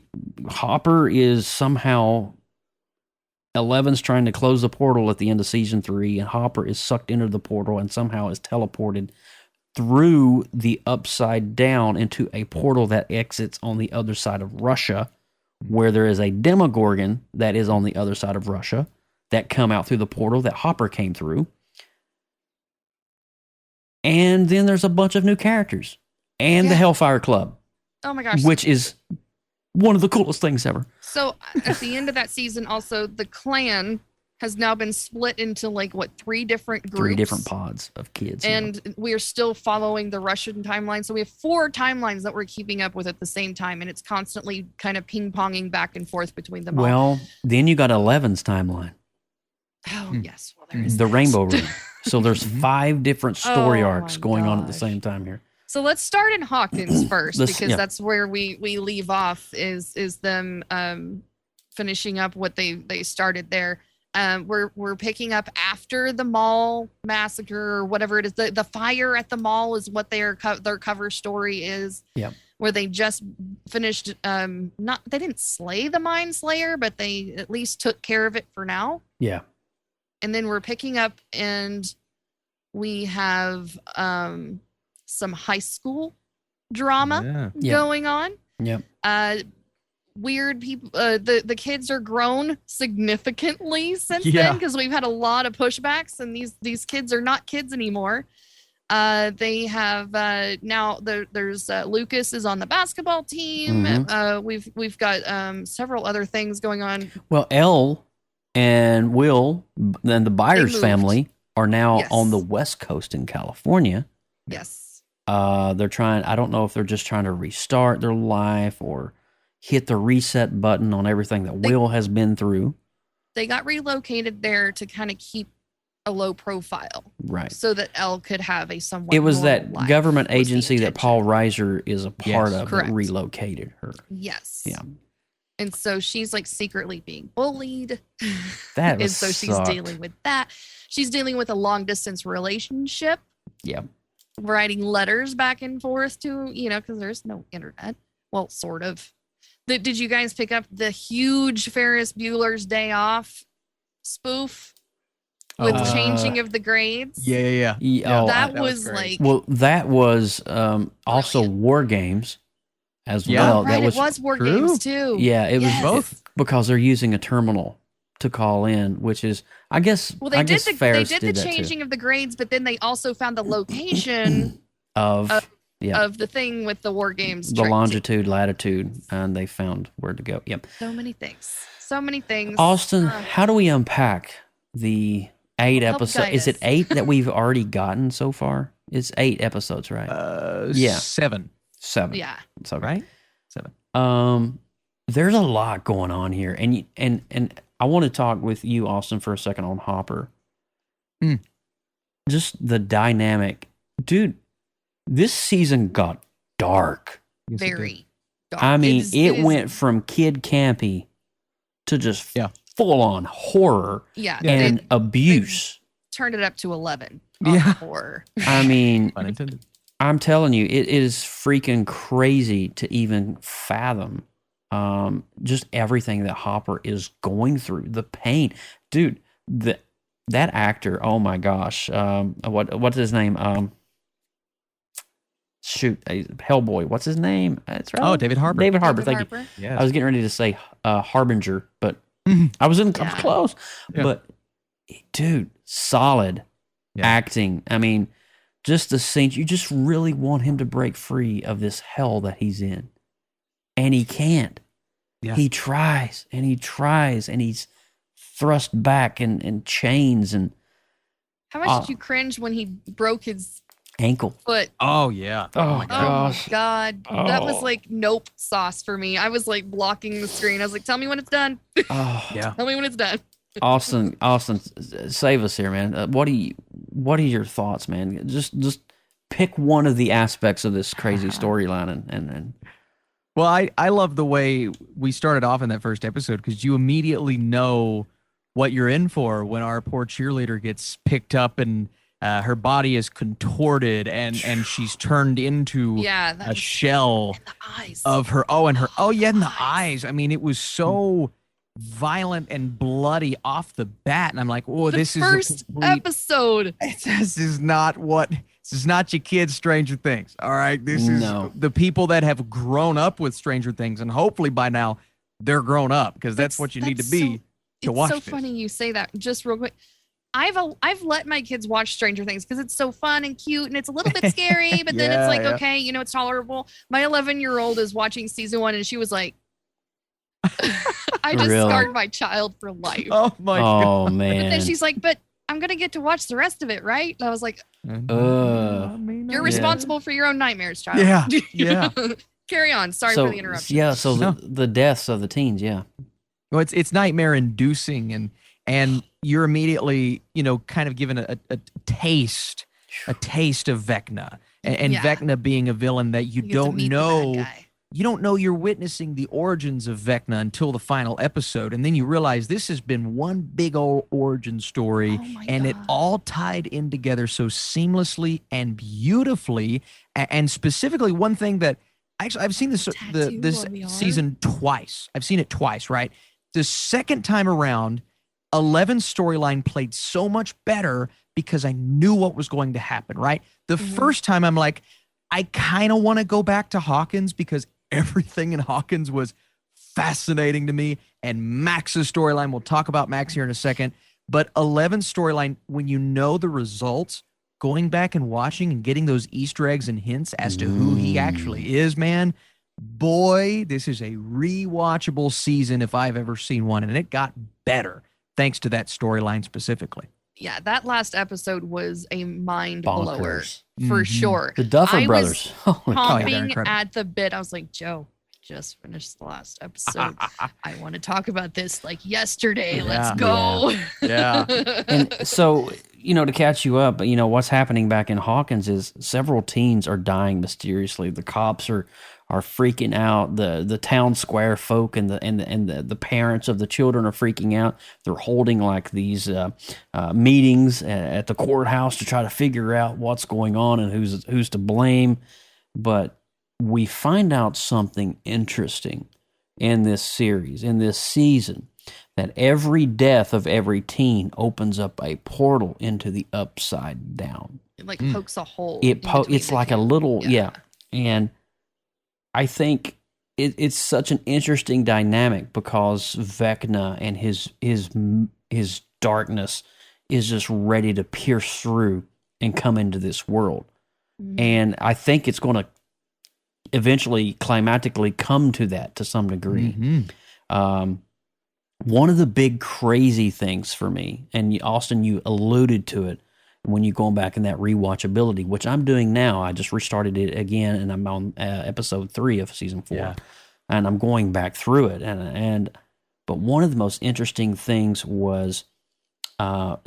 Hopper is somehow... Eleven's trying to close the portal at the end of season 3, and Hopper is sucked into the portal and somehow is teleported through the upside down into a portal that exits on the other side of Russia, where there is a Demogorgon that is on the other side of Russia that come out through the portal that Hopper came through. And then there's a bunch of new characters and the Hellfire Club, Oh my gosh. which is one of the coolest things ever. So at the end of that season, also, the clan has now been split into 3 different groups. 3 different pods of kids. And we are still following the Russian timeline. So we have 4 timelines that we're keeping up with at the same time. And it's constantly kind of ping-ponging back and forth between them all. Well, then you got 11's timeline. Oh, yes. Well, there is The that. Rainbow Room. So there's 5 different story Oh arcs my going on at the gosh. same time here. So let's start in Hawkins first, because Yeah. that's where we leave off is them finishing up what they started there. We're picking up after the mall massacre or whatever it is. The fire at the mall is what their cover story is. Yep. Where they just finished. They didn't slay the Mind Slayer, but they at least took care of it for now. Yeah. And then we're picking up, and we have some high school drama Yeah. going on. Yep. Weird people. The kids are grown significantly since then, because we've had a lot of pushbacks, and these kids are not kids anymore. They have now there's Lucas is on the basketball team. Mm-hmm. We've got several other things going on. Well, Elle and Will, then the Byers moved. family, are now Yes. on the West Coast in California. Yes. They're trying, I don't know if they're just trying to restart their life or hit the reset button on everything that Will has been through. They got relocated there to kind of keep a low profile, Right. so that Elle could have a somewhat. It was normal that life, government was the agency that intention. Paul Reiser is a part Yes. of Correct. that relocated her. Yes. Yeah. And so she's secretly being bullied. That And was so she's sucked. dealing with that. She's dealing with a long distance relationship, Yeah. writing letters back and forth to, because there's no internet. Well, sort of. Did you guys pick up the huge Ferris Bueller's Day Off spoof? with Oh. changing of the grades. Yeah. Oh, that that was was great. like well, that was also Brilliant. War Games as Yeah. well. oh, right, That it was War true. Games too. Yeah, it was Yes. both. because they're using a terminal to call in, which is, I guess, Well, they I did guess the Ferris they did the that too. changing of the grades, but then they also found the location Of yeah, of the thing with the War Games. the trick, too. longitude, latitude, and they found where to go. Yep. So many things. So many things. Austin, how do we unpack the 8 Help episodes? guide Is it us. 8 that we've already gotten so far? It's 8 episodes, right? Yeah. 7, 7. Yeah. It's okay. right? 7. There's a lot going on here, and I want to talk with you, Austin, for a second on Hopper. Mm. Just the dynamic, dude. This season got dark. Yes, it did. Very. Dark. I mean, is- it is- went from kid campy to just Yeah. full on horror Yeah. and They abuse. turned it up to 11. Yeah. Horror. I mean, Pun intended. I'm telling you, it is freaking crazy to even fathom just everything that Hopper is going through. The pain, dude. That actor. Oh my gosh. What's his name? Hellboy. What's his name? That's right. Oh, David Harbour. David Harbour. David Thank you. Harbour. Yes. I was getting ready to say Harbinger, but I was close. Yeah. But dude, solid Yeah. acting. I mean, just the scenes. You just really want him to break free of this hell that he's in, and he can't. Yeah. He tries and he tries, and he's thrust back in chains and How much did you cringe when he broke his ankle. foot? Oh yeah. Oh my Oh gosh. my god. That was Oh. like nope sauce for me. I was like blocking the screen. I was like, tell me when it's done. Oh, Yeah. Tell me when it's done. Austin, save us here, man. What are your thoughts, man? Just pick one of the aspects of this crazy storyline and Well, I love the way we started off in that first episode because you immediately know what you're in for when our poor cheerleader gets picked up and her body is contorted and she's turned into Yeah, that a was shell the eyes. of her. Oh, and her. Oh, yeah, and the Eyes. eyes. I mean, it was so violent and bloody off the bat, and I'm like, oh, the this is first a complete. episode. This is not what. This is not your kids' Stranger Things. All right, this is No. the people that have grown up with Stranger Things, and hopefully by now they're grown up because that's what you need to That's be to It's watch so this. funny you say that. Just real quick. I've let my kids watch Stranger Things because it's so fun and cute and it's a little bit scary, but then Yeah, it's like, yeah. okay, you know, it's tolerable. My 11-year-old is watching season 1 and she was like, I just Really? scarred my child for life. Oh my god! oh But man. then she's like, but I'm going to get to watch the rest of it, right? And I was like, you're responsible for your own nightmares, child. Yeah, yeah. Carry on. Sorry so for the interruption. yeah, so No. the deaths of the teens, yeah. Well, it's nightmare inducing, and you're immediately kind of given a taste of Vecna, and Yeah. Vecna being a villain that you You get to don't meet the bad know. guy. You don't know you're witnessing the origins of Vecna until the final episode, and then you realize this has been one big old origin story, Oh my and it God. all tied in together so seamlessly and beautifully. And specifically, one thing that actually I've seen this Tattoo this on the arm? season twice. I've seen it twice, right? The second time around, 11's storyline played so much better because I knew what was going to happen, right? The Mhm. first time I'm like, I kind of want to go back to Hawkins because everything in Hawkins was fascinating to me. And Max's storyline, we'll talk about Max here in a second. But 11's storyline, when you know the results, going back and watching and getting those Easter eggs and hints as to who he actually is, man, boy, this is a rewatchable season if I've ever seen one. And it got better thanks to that storyline specifically. Yeah, that last episode was a mind blower Bonkers. for Mhm. sure. The Duffer I was brothers. Oh my God. Chomping incredible. at the bit. I was like, Joe, I just finished the last episode. I want to talk about this like yesterday. Let's Yeah. go. Yeah. And so, to catch you up, what's happening back in Hawkins is several teens are dying mysteriously. The cops are freaking out. The town square folk and the parents of the children are freaking out. They're holding like these meetings at the courthouse to try to figure out what's going on and who's to blame. But we find out something interesting in this series, in this season. that every death of every teen opens up a portal into the upside down. It like pokes a hole. It's like a little, And I think it's such an interesting dynamic because Vecna and his darkness is just ready to pierce through and come into this world. Mm-hmm. And I think it's going to eventually climatically come to that to some degree. Mm-hmm. One of the big crazy things for me, and Austin, you alluded to it when you're going back in that rewatchability, which I'm doing now. I just restarted it again, and I'm on episode 3 of season 4, and I'm going back through it. But one of the most interesting things was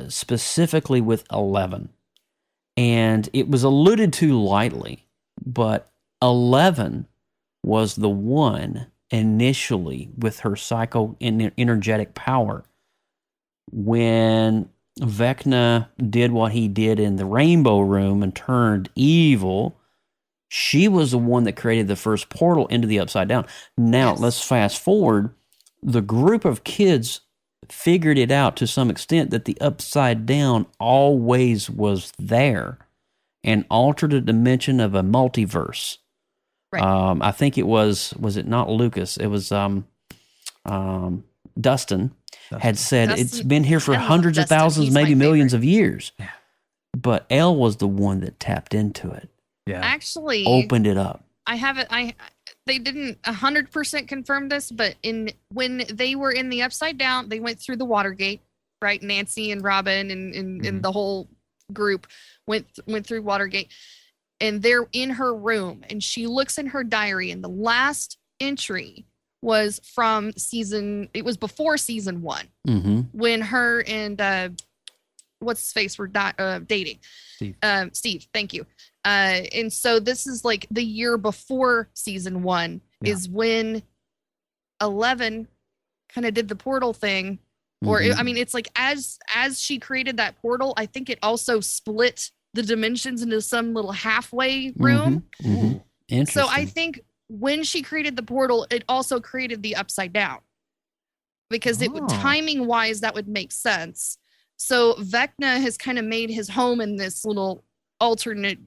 specifically with 11, and it was alluded to lightly, but 11 was the one initially with her energetic power when Vecna did what he did in the Rainbow Room and turned evil. She was the one that created the first portal into the Upside Down. Now, let's fast forward. The group of kids figured it out to some extent that the Upside Down always was there and altered a dimension of a multiverse. Right. I think it was it not Lucas? It was Dustin had said it's been here for hundreds of thousands, maybe millions of years. Yeah. But Elle was the one that tapped into it. Yeah. Actually opened it up. I have it. They didn't 100% confirm this, but when they were in the Upside Down, they went through the Watergate, right? Nancy and Robin and the whole group went through Watergate. And they're in her room, and she looks in her diary, and the last entry was from before season 1, when her and what's his face were dating. Steve, thank you. And so this is like the year before season 1 is when 11 kind of did the portal thing, or it's like as she created that portal, I think it also split the dimensions into some little halfway room. Interesting. So I think when she created the portal, it also created the Upside Down because timing wise, that would make sense. So Vecna has kind of made his home in this little alternate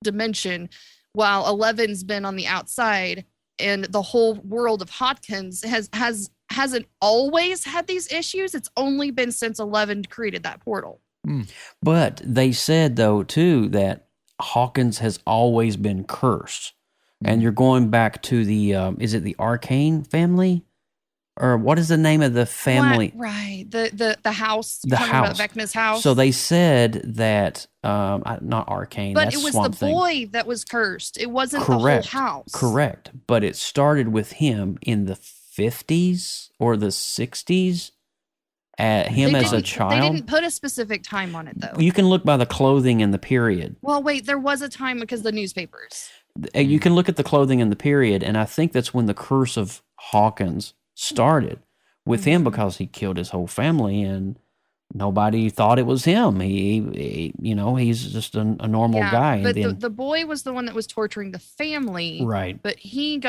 dimension while 11's been on the outside, and the whole world of Hawkins hasn't always had these issues. It's only been since 11 created that portal. But they said, though, too, that Hawkins has always been cursed. And you're going back to the, is it the Arcane family? Or what is the name of the family? What? Right. The house. The house. About Vecna's house. So they said that, not Arcane, but that's it was Swamp the boy that was cursed. It wasn't the whole house. Correct. But it started with him in the 50s or the 60s. Him as a child. They didn't put a specific time on it, though. You can look by the clothing and the period. Well, wait, there was a time because the newspapers. You can look at the clothing and the period, and I think that's when the curse of Hawkins started with him because he killed his whole family, and nobody thought it was him. He's just a normal guy. But the boy was the one that was torturing the family, right? But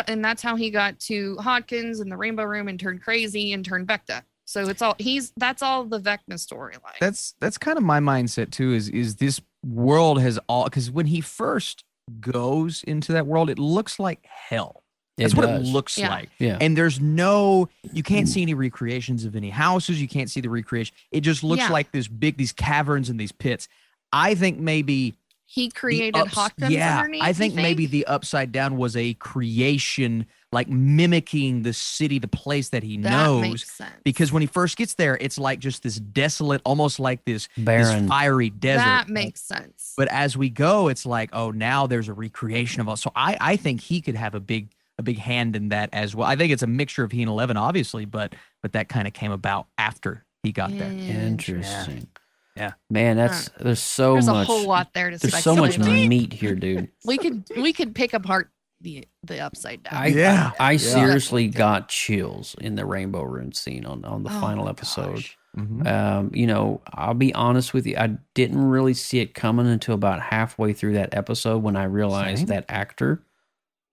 and that's how he got to Hawkins and the Rainbow Room and turned crazy and turned Vecna. So that's all the Vecna storyline. That's kind of my mindset too. Is this world has all, because when he first goes into that world, it looks like hell. That's what it looks like. Yeah. And you can't see any recreations of any houses. You can't see the recreation. It just looks like these caverns and these pits. I think maybe he created Hawkins underneath. I think maybe the Upside Down was a creation, like mimicking the city, the place that he knows. Makes sense. Because when he first gets there, it's like just this desolate, almost like this barren, this fiery desert. That makes sense. But as we go, it's like, oh, now there's a recreation of us. So I think he could have a big hand in that as well. I think it's a mixture of he and 11, obviously, but that kind of came about after he got there. Interesting. Yeah, man, there's so much. There's a whole lot there to There's so much meat here, dude. We could pick apart the Upside Down. I seriously got chills in the Rainbow Room scene on the final episode. I'll be honest with you, I didn't really see it coming until about halfway through that episode when I realized that actor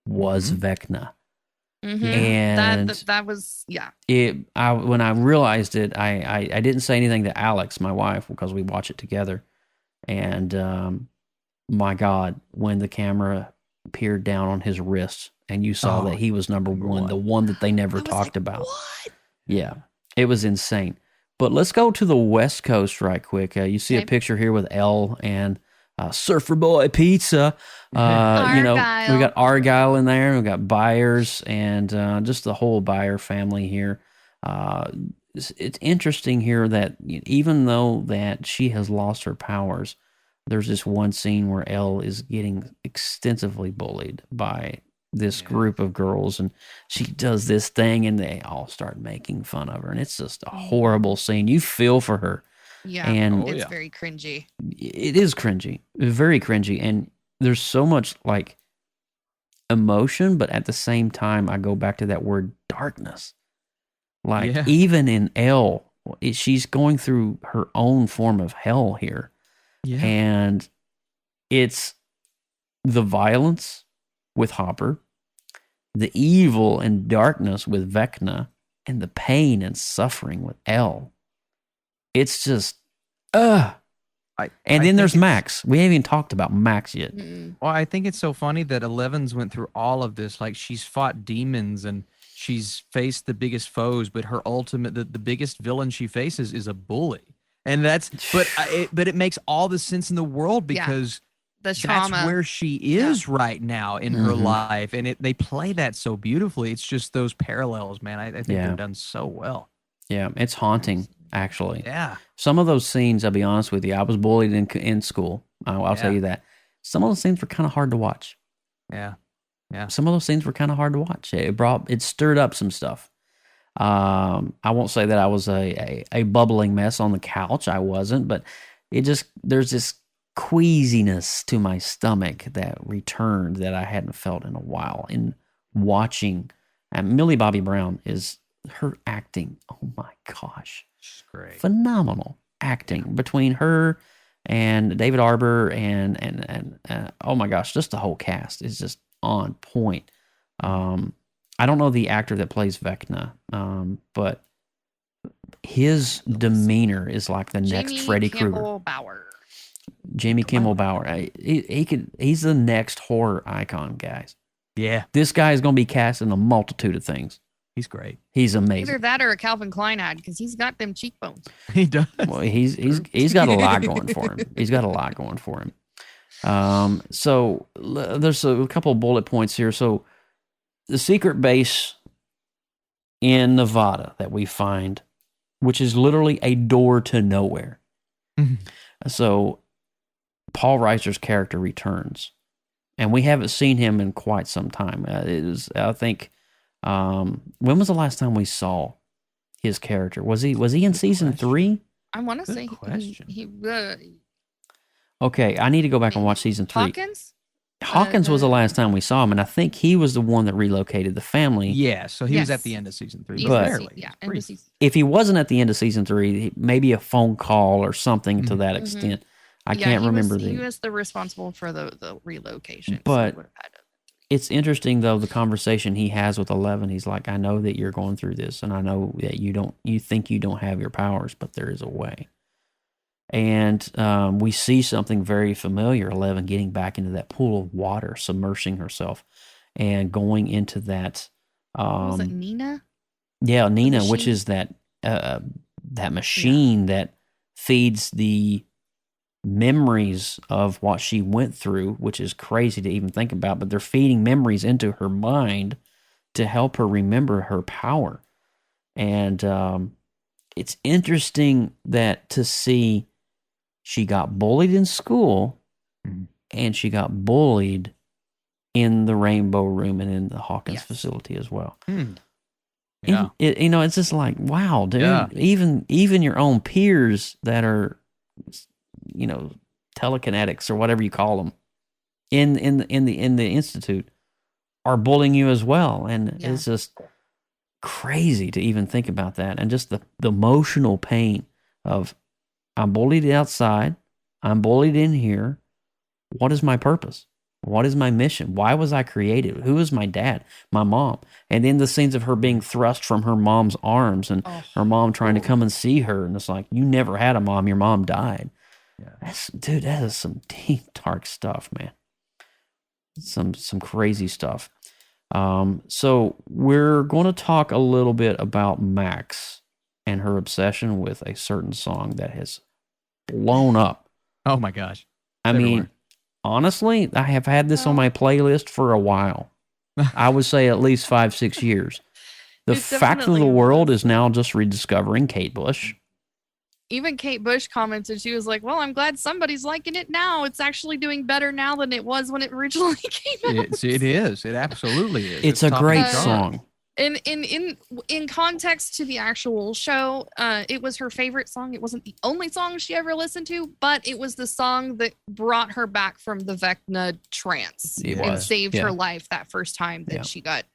was Vecna. And that was when I realized it, I didn't say anything to Alex, my wife, because we watch it together. And my God, when the camera peered down on his wrist and you saw that he was number one, the one that they never talked about. What? Yeah, it was insane. But let's go to the West Coast right quick. You see a picture here with Elle and Surfer Boy Pizza. We got Argyle in there. We got Byers and just the whole Byer family here. It's interesting here that even though that she has lost her powers, there's this one scene where Elle is getting extensively bullied by this group of girls, and she does this thing and they all start making fun of her, and it's just a horrible scene. You feel for her. And it's very cringy. It is cringy, very cringy, and there's so much like emotion, but at the same time I go back to that word darkness. Like even in Elle, she's going through her own form of hell here. And it's the violence with Hopper, the evil and darkness with Vecna, and the pain and suffering with Elle. It's just, and then there's Max. We haven't even talked about Max yet. Well, I think it's so funny that Eleven's went through all of this. Like, she's fought demons and she's faced the biggest foes, but her ultimate, the biggest villain she faces is a bully. And that's, but it makes all the sense in the world because the trauma. That's where she is right now in her life, and they play that so beautifully. It's just those parallels, man. I think they're done so well. Yeah, it's haunting, actually. Yeah, some of those scenes, I'll be honest with you, I was bullied in school. I'll tell you that. Some of those scenes were kind of hard to watch. Yeah. Some of those scenes were kind of hard to watch. It stirred up some stuff. I won't say that I was a bubbling mess on the couch. I wasn't, but there's this queasiness to my stomach that returned that I hadn't felt in a while in watching. And Millie Bobby Brown her acting. Oh my gosh. She's great. Phenomenal acting between her and David Arbor and oh my gosh, just the whole cast is just on point. I don't know the actor that plays Vecna, but his demeanor is like the next Freddy Krueger. Jamie Kimmel Bauer. He's the next horror icon, guys. Yeah. This guy is going to be cast in a multitude of things. He's great. He's amazing. Either that or a Calvin Klein ad, because he's got them cheekbones. He does. Well, he's got a lot going for him. He's got a lot going for him. So there's a couple of bullet points here. So the secret base in Nevada that we find, which is literally a door to nowhere. So Paul Reiser's character returns, and we haven't seen him in quite some time. I think, when was the last time we saw his character? Was he in season 3? I want to say he okay, I need to go back and watch season 3. Hawkins was the last time we saw him, and I think he was the one that relocated the family. Yeah, so he was at the end of season 3. If he wasn't at the end of season 3, maybe a phone call or something to that extent. I can't remember. He was the responsible for the relocation. But it's interesting, though, the conversation he has with 11. He's like, I know that you're going through this, and I know that you think you don't have your powers, but there is a way. And we see something very familiar, 11 getting back into that pool of water, submersing herself, and going into that. Was it Nina? Yeah, Nina, which is that machine that feeds the memories of what she went through, which is crazy to even think about, but they're feeding memories into her mind to help her remember her power. And it's interesting to see she got bullied in school and she got bullied in the Rainbow Room and in the Hawkins facility as well. Yeah. It's just like, wow, dude. Yeah. Even your own peers that are, telekinetics or whatever you call them in the institute are bullying you as well. And it's just crazy to even think about that. And just the emotional pain of, I'm bullied outside, I'm bullied in here. What is my purpose? What is my mission? Why was I created? Who is my dad? My mom. And then the scenes of her being thrust from her mom's arms and her mom trying to come and see her. And it's like, you never had a mom. Your mom died. Yeah. Dude, that is some deep, dark stuff, man. Some crazy stuff. So we're going to talk a little bit about Max and her obsession with a certain song that has blown up. Oh my gosh. I mean, honestly, I have had this on my playlist for a while. I would say at least 5-6 years. The It's fact of the definitely world is now just rediscovering Kate Bush. Even Kate Bush commented, she was like, well, I'm glad somebody's liking it now. It's actually doing better now than it was when it originally came out. It is. It absolutely is. It's a top of great the chart. song. In context to the actual show, it was her favorite song. It wasn't the only song she ever listened to, but it was the song that brought her back from the Vecna trance and saved her life that first time that she got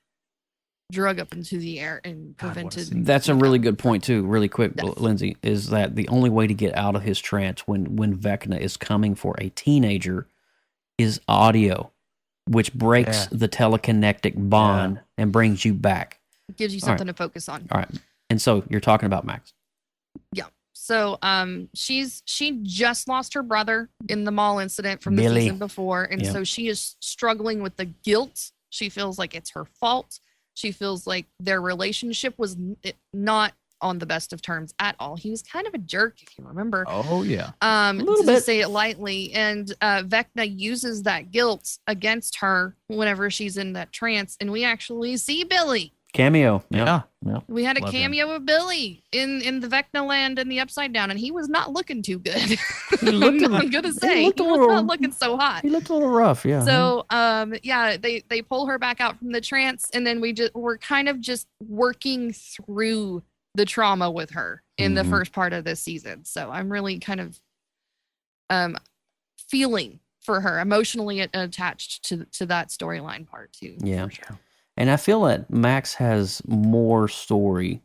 drug up into the air and prevented. That's a really good point too. Really quick, Lindsay, is that the only way to get out of his trance when Vecna is coming for a teenager is audio, which breaks the telekinetic bond and brings you back. It gives you something to focus on. All right. And so you're talking about Max. Yeah. So she just lost her brother in the mall incident from the Billy. season before. And so she is struggling with the guilt. She feels like it's her fault. She feels like their relationship was not on the best of terms at all. He was kind of a jerk, if you remember. Oh, yeah. To say it lightly. And Vecna uses that guilt against her whenever she's in that trance. And we actually see Billy. Cameo. Yeah. We had a Love cameo of Billy in the Vecna land and the Upside Down, and he was not looking too good. I'm gonna say he was not looking so hot. He looked a little rough, yeah. So they pull her back out from the trance, and then we're kind of just working through the trauma with her in the first part of this season. So I'm really kind of feeling for her, emotionally attached to that storyline part too. Yeah. Sure. And I feel that Max has more story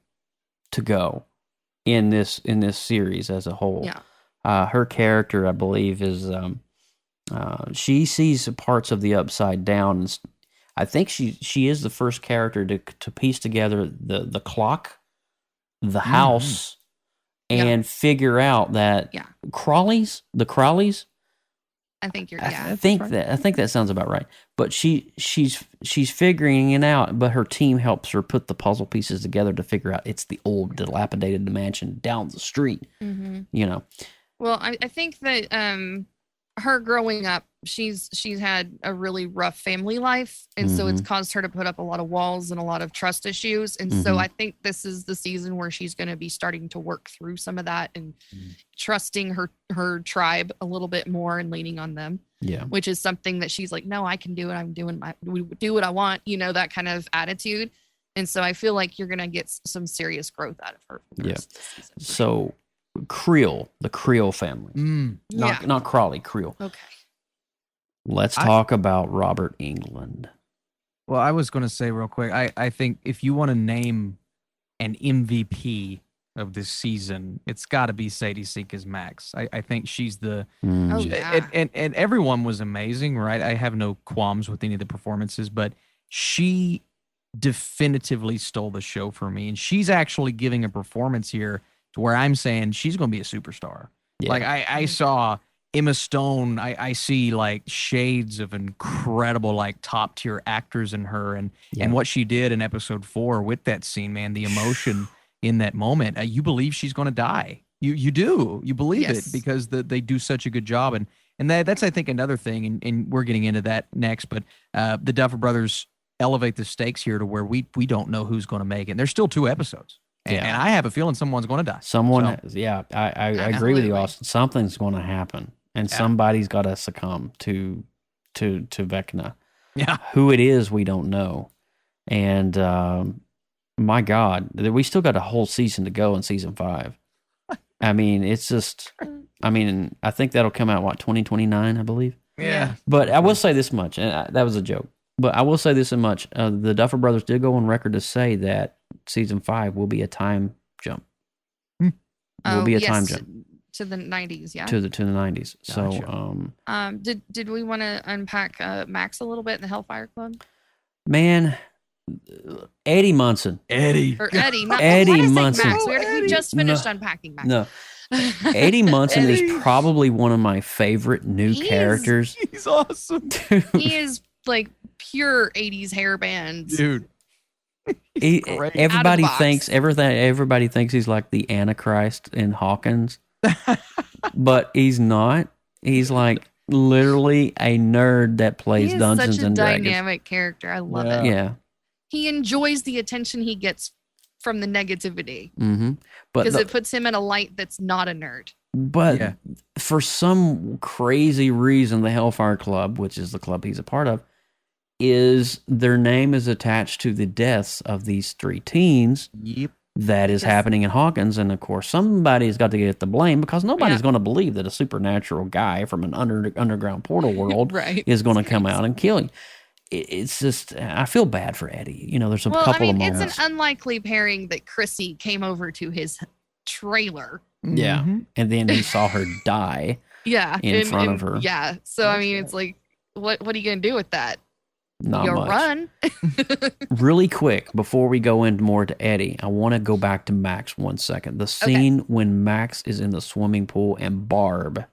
to go in this series as a whole. Yeah. Her character, I believe, is she sees parts of the Upside Down. I think she is the first character to piece together the clock, the house, and figure out that the Crawleys. I think you're. I think that sounds about right. But she's figuring it out. But her team helps her put the puzzle pieces together to figure out it's the old dilapidated mansion down the street. Mm-hmm. You know. Well, I think that her growing up, she's had a really rough family life, and so it's caused her to put up a lot of walls and a lot of trust issues. And so I think this is the season where she's going to be starting to work through some of that and trusting her tribe a little bit more and leaning on them. Yeah, which is something that she's like, no, I can do it. I'm doing do what I want. You know, that kind of attitude. And so I feel like you're going to get some serious growth out of her. For the rest of the season. So Creel, the Creel family, not Crawley, Creel. Okay. Let's talk about Robert Englund. Well, I was going to say real quick, I think if you want to name an MVP of this season, it's got to be Sadie Sink as Max. I think she's the... and everyone was amazing, right? I have no qualms with any of the performances, but she definitively stole the show for me. And she's actually giving a performance here to where I'm saying she's going to be a superstar. Yeah. Like I saw Emma Stone, I see like shades of incredible, like top tier actors in her, and what she did in episode 4 with that scene, man, the emotion in that moment, you believe she's going to die. You believe it because they do such a good job. And that's, I think, another thing, and we're getting into that next, but the Duffer Brothers elevate the stakes here to where we don't know who's going to make it. And there's still 2 episodes. And I have a feeling someone's going to die. I agree with you, Austin. Something's going to happen, and somebody's got to succumb to Vecna. Yeah, who it is, we don't know. And my God, we still got a whole season to go in season 5. I mean, it's just. I mean, I think that'll come out 2029, I believe. Yeah. But I will say this much, and that was a joke. But I will say this much: the Duffer Brothers did go on record to say that season 5 will be a time jump. Will be a time jump. to the 90s, yeah. to the 90s. Gotcha. So Did we want to unpack Max a little bit in the Hellfire Club? man, Eddie Munson. Eddie. Or Eddie, not Eddie why did I say Munson. Max? We Eddie. just finished unpacking Max. No. Eddie Munson Eddie. is probably one of my favorite new He is- characters. He's awesome. He is like pure 80s hair bands. Dude. great. Everybody Out of box. everybody thinks he's like the Antichrist in Hawkins, but he's not. He's like literally a nerd that plays He is Dungeons such a and Dragons. dynamic character. I love Yeah. it. Yeah. He enjoys the attention he gets from the negativity Mm-hmm. But because it puts him in a light that's not a nerd. but Yeah. for some crazy reason, the Hellfire Club, which is the club he's a part of, is their name is attached to the deaths of these 3 teens. Yep. That is Yes. happening in Hawkins, and of course, somebody's got to get the blame because nobody's Yeah. going to believe that a supernatural guy from an underground portal world Right. is going to It's come crazy. out and kill you. It's just, I feel bad for Eddie. You know, there's a Well, I couple mean, of it's moments. an unlikely pairing that Chrissy came over to his trailer. Yeah, Mhm. and then he saw her die. Yeah. In front of her. Yeah. So, I mean, it's like, what are you going to do with that? Not You much. run. Really quick, before we go into more to Eddie, I want to go back to Max 1 second. The scene when Max is in the swimming pool and Barb.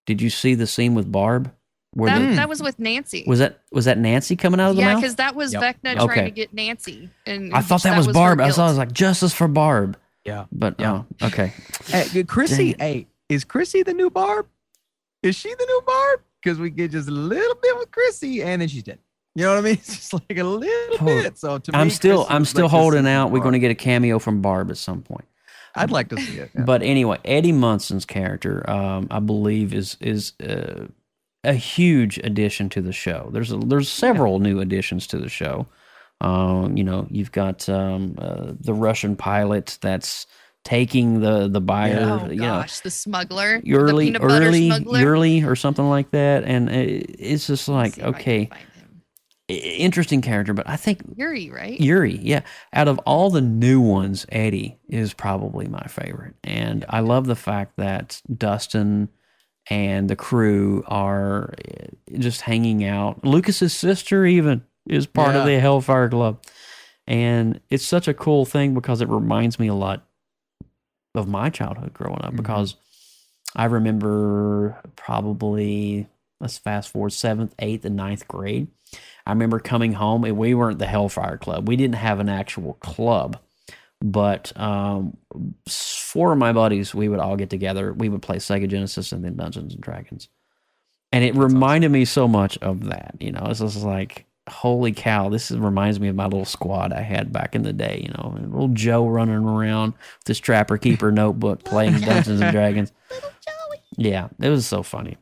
Did you see the scene with Barb? Where That was with Nancy. was that Nancy coming out of the Yeah, mouth? because that was Yep. Vecna Okay. trying to get Nancy. And I thought that was her Barb. I guilt. thought it was like justice for Barb. Yeah. But Yeah. okay. Hey, Chrissy, Dang hey, is Chrissy the new Barb? Is she the new Barb? Because we get just a little bit with Chrissy and then she's dead. You know what I mean? It's just like a little Oh, bit. So to me, I'm still Chrissy was like holding the out. We're Barb. going to get a cameo from Barb at some point. I'd like to see it. Yeah. But anyway, Eddie Munson's character, I believe, is a huge addition to the show. There's several new additions to the show. You know, you've got the Russian pilot that's taking the buyer. Oh, you know, gosh. The smuggler. the Yuri, peanut butter smuggler. Yuri, or something like that, and it's just like See if I can okay, find him. interesting character, but I think Yuri, right? Yuri, yeah. Out of all the new ones, Eddie is probably my favorite. And I love the fact that Dustin and the crew are just hanging out. Lucas's sister even is part of Yeah. the Hellfire Club. And it's such a cool thing because it reminds me a lot of my childhood growing up because I remember probably, let's fast forward, 7th, 8th, and 9th grade. I remember coming home, and we weren't the Hellfire Club. We didn't have an actual club, but 4 of my buddies, we would all get together. We would play Sega Genesis and then Dungeons and Dragons. And it reminded me so much of that. You know, it's just like, holy cow, reminds me of my little squad I had back in the day. You know, and little Joe running around with his Trapper Keeper notebook playing Dungeons and Dragons. Yeah, it was so funny.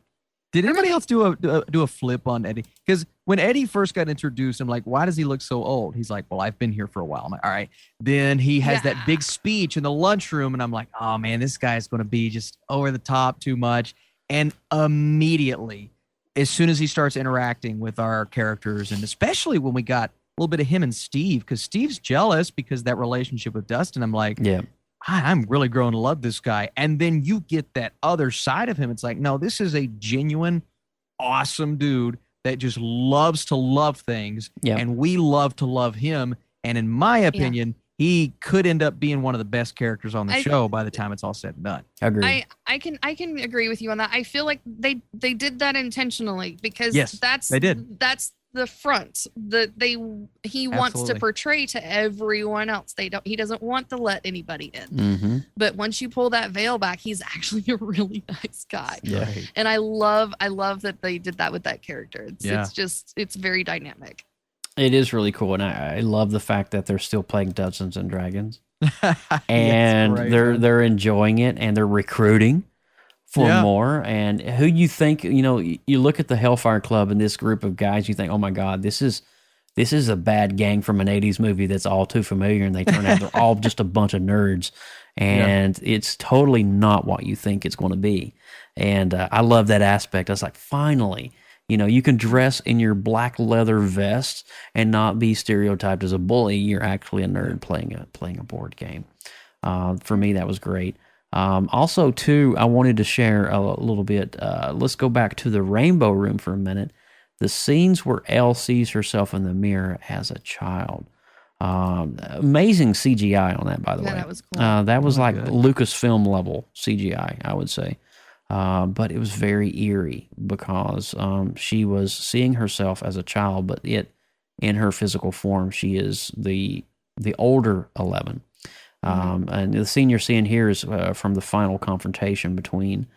Did anybody else do a flip on Eddie? Because when Eddie first got introduced, I'm like, why does he look so old? He's like, well, I've been here for a while. I'm like, all right. Then he has that big speech in the lunchroom, and I'm like, oh man, this guy's going to be just over the top too much. And immediately, as soon as he starts interacting with our characters, and especially when we got a little bit of him and Steve, because Steve's jealous because that relationship with Dustin, I'm like, Yeah. I'm really growing to love this guy. And then you get that other side of him. It's like, no, this is a genuine, awesome dude that just loves to love things. Yeah. And we love to love him. And in my opinion, he could end up being one of the best characters on the show by the time it's all said and done. Agreed. I can agree with you on that. I feel like they did that intentionally because Yes, they did. That's the front that he wants to Absolutely. portray to everyone else. He doesn't want to let anybody in. Mm-hmm. But once you pull that veil back, he's actually a really nice guy. Yeah. Right. And I love that they did that with that character. Yeah. It's very dynamic. It is really cool, and I love the fact that they're still playing Dungeons and Dragons, Yes, and right, they're man. they're enjoying it, and they're recruiting for Yeah. more. And who you think, you know, you look at the Hellfire Club and this group of guys, you think, oh my God, this is a bad gang from an '80s movie that's all too familiar, and they turn out they're all just a bunch of nerds, and it's totally not what you think it's going to be. And I love that aspect. I was like, finally. You know, you can dress in your black leather vest and not be stereotyped as a bully. You're actually a nerd playing a board game. For me, that was great. Also, too, I wanted to share a little bit. Let's go back to the Rainbow Room for a minute. The scenes where Elle sees herself in the mirror as a child. Amazing CGI on that, by the way. That was cool. That was like good. Lucasfilm level CGI, I would say. But it was very eerie because she was seeing herself as a child, but in her physical form, she is the older 11. And the scene you're seeing here is from the final confrontation between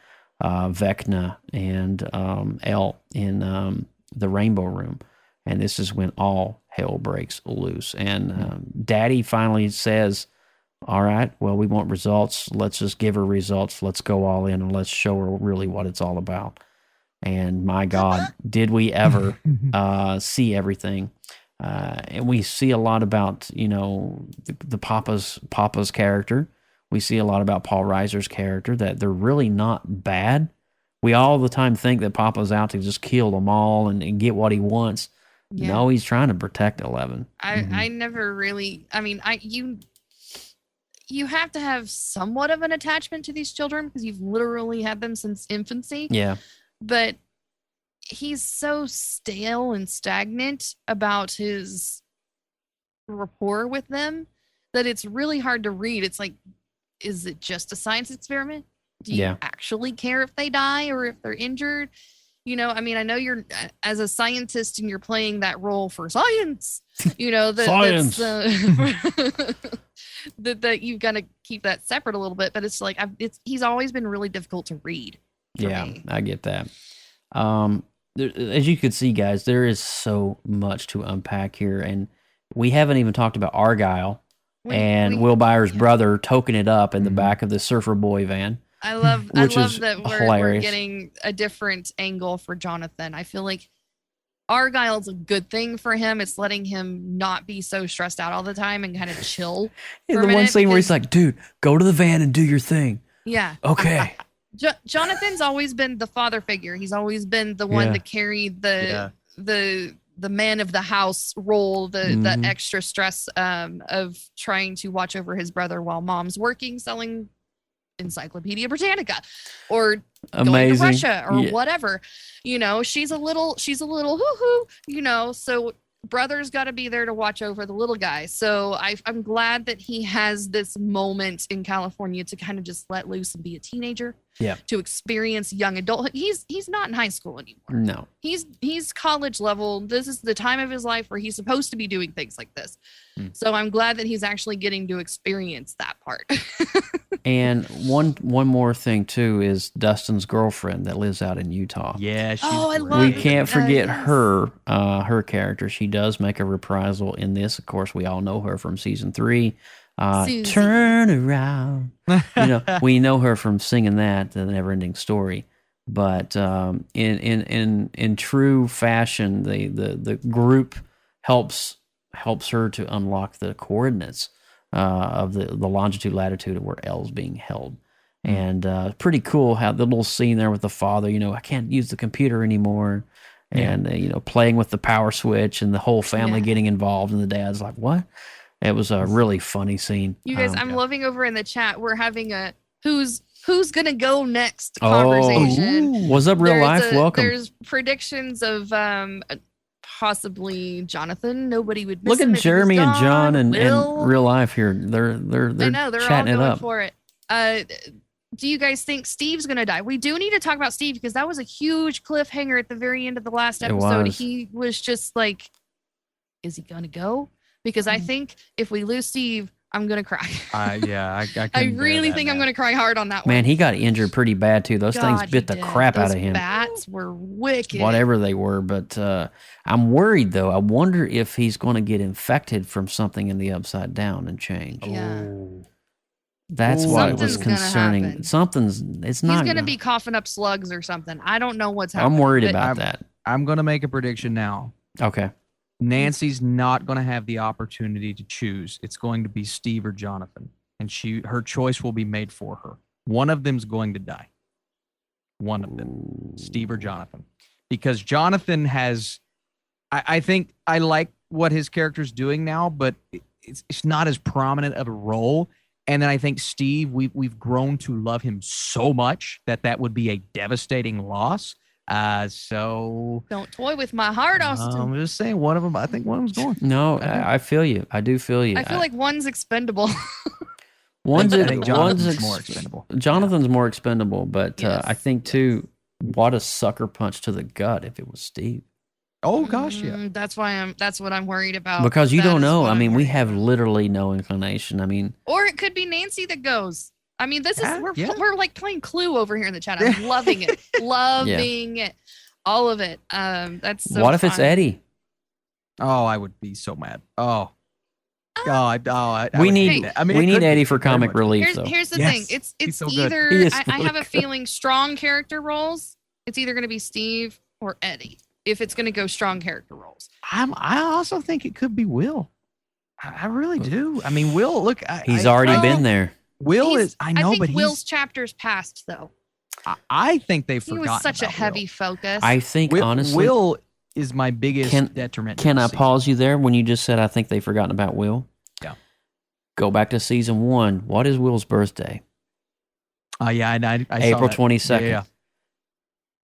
Vecna and Elle in the Rainbow Room. And this is when all hell breaks loose. And Daddy finally says, all right, well, we want results. Let's just give her results. Let's go all in and let's show her really what it's all about. And my God, did we ever see everything? And we see a lot about, the Papa's character. We see a lot about Paul Reiser's character, that they're really not bad. We all the time think that Papa's out to just kill them all and get what he wants. Yeah. No, he's trying to protect 11. I never really, you have to have somewhat of an attachment to these children because you've literally had them since infancy. Yeah. But he's so stale and stagnant about his rapport with them that it's really hard to read. It's like, is it just a science experiment? Do you actually care if they die or if they're injured? I know you're as a scientist and you're playing that role for science, Science. that you've got to keep that separate a little bit, but it's like, he's always been really difficult to read. Me. I get that. As you could see, guys, there is so much to unpack here, and we haven't even talked about Argyle and Will Byers' brother toking it up in the back of the Surfer Boy van. I love that we're hilarious. getting a different angle for Jonathan. I feel like Argyle's a good thing for him. It's letting him not be so stressed out all the time and kind of chill. In the one scene where he's like, dude, go to the van and do your thing. Yeah. Okay. Jonathan's always been the father figure. He's always been the one to carry the man of the house role, the extra stress of trying to watch over his brother while mom's working, selling Encyclopedia Britannica or going to Russia or whatever. She's a little hoo-hoo, so brother's got to be there to watch over the little guy. So I'm glad that he has this moment in California to kind of just let loose and be a teenager. Yeah. To experience young adulthood. He's not in high school anymore. No. He's college level. This is the time of his life where he's supposed to be doing things like this. So I'm glad that he's actually getting to experience that part. And one more thing too is Dustin's girlfriend that lives out in Utah. Yeah, she's I great. love We can't forget yes. her character. She does make a reprisal in this. Of course, we all know her from season 3. Turn around. We know her from singing that, the Never-Ending Story. But in true fashion, the group helps her to unlock the coordinates of the longitude latitude of where Elle's being held. And pretty cool how the little scene there with the father, I can't use the computer anymore. And, playing with the power switch and the whole family getting involved. And the dad's like, what? It was a really funny scene. You guys, I'm loving over in the chat. We're having a who's gonna go next conversation. What's up, real life? Welcome. There's predictions of possibly Jonathan. Nobody would miss Look him at if he Jeremy was and gone. John and Will. real life here. They're I know they're all chatting it going up. for it. Do you guys think Steve's gonna die? We do need to talk about Steve because that was a huge cliffhanger at the very end of the last episode. He was just like, is he gonna go? Because I think if we lose Steve, I'm gonna cry. I really think I'm gonna cry hard on that one. Man, he got injured pretty bad too. Those things God, bit the he did. crap out Those of him. Bats were wicked. Whatever they were, but I'm worried though. I wonder if he's going to get infected from something in the Upside Down and change. Yeah. That's what was Something's gonna concerning. happen. It's not. He's gonna be coughing up slugs or something. I don't know what's happening. I'm worried but about that. I'm going to make a prediction now. Okay. Nancy's not going to have the opportunity to choose. It's going to be Steve or Jonathan, and her choice will be made for her. One of them's going to die. One of them, Steve or Jonathan, because Jonathan has. I think I like what his character's doing now, but it's not as prominent of a role And then I think Steve, we've grown to love him so much that would be a devastating loss. So Don't toy with my heart, Austin. I'm just saying one of them. I think one of them's going. No, I feel you. I do feel you. I feel like one's expendable. One's I think Jonathan's more ex- expendable. Jonathan's more expendable, but Yes, I think too, what a sucker punch to the gut if it was Steve. Oh gosh, yeah. That's what I'm worried about. Because you That don't is know. what I I'm mean, we worried have about. literally no inclination. I mean, Or it could be Nancy that goes. I mean, this is Yeah, yeah. we're like playing Clue over here in the chat. I'm loving it, loving it, all of it. That's so. what if it's fun. Eddie? Oh, I would be so mad. Oh. I We would need hate that. I mean, we it need could be Eddie for very comic much. relief, though. Here's the Yes, thing. he's It's so good. either He is I really have a good. feeling strong character roles. It's either going to be Steve or Eddie. If it's going to go strong character roles. I also think it could be Will. I really do. I mean, Will. Look, He's already Well, been there. Will He's- is. I know, think but Will's chapter's passed though. I think they've He forgotten. was such a about heavy Will. focus. I think honestly, Will is my biggest detriment. Can to I the season. pause you there when you just said I think they've forgotten about Will? Yeah. Go back to season 1. What is Will's birthday? Yeah, I saw April that. 22nd. Yeah,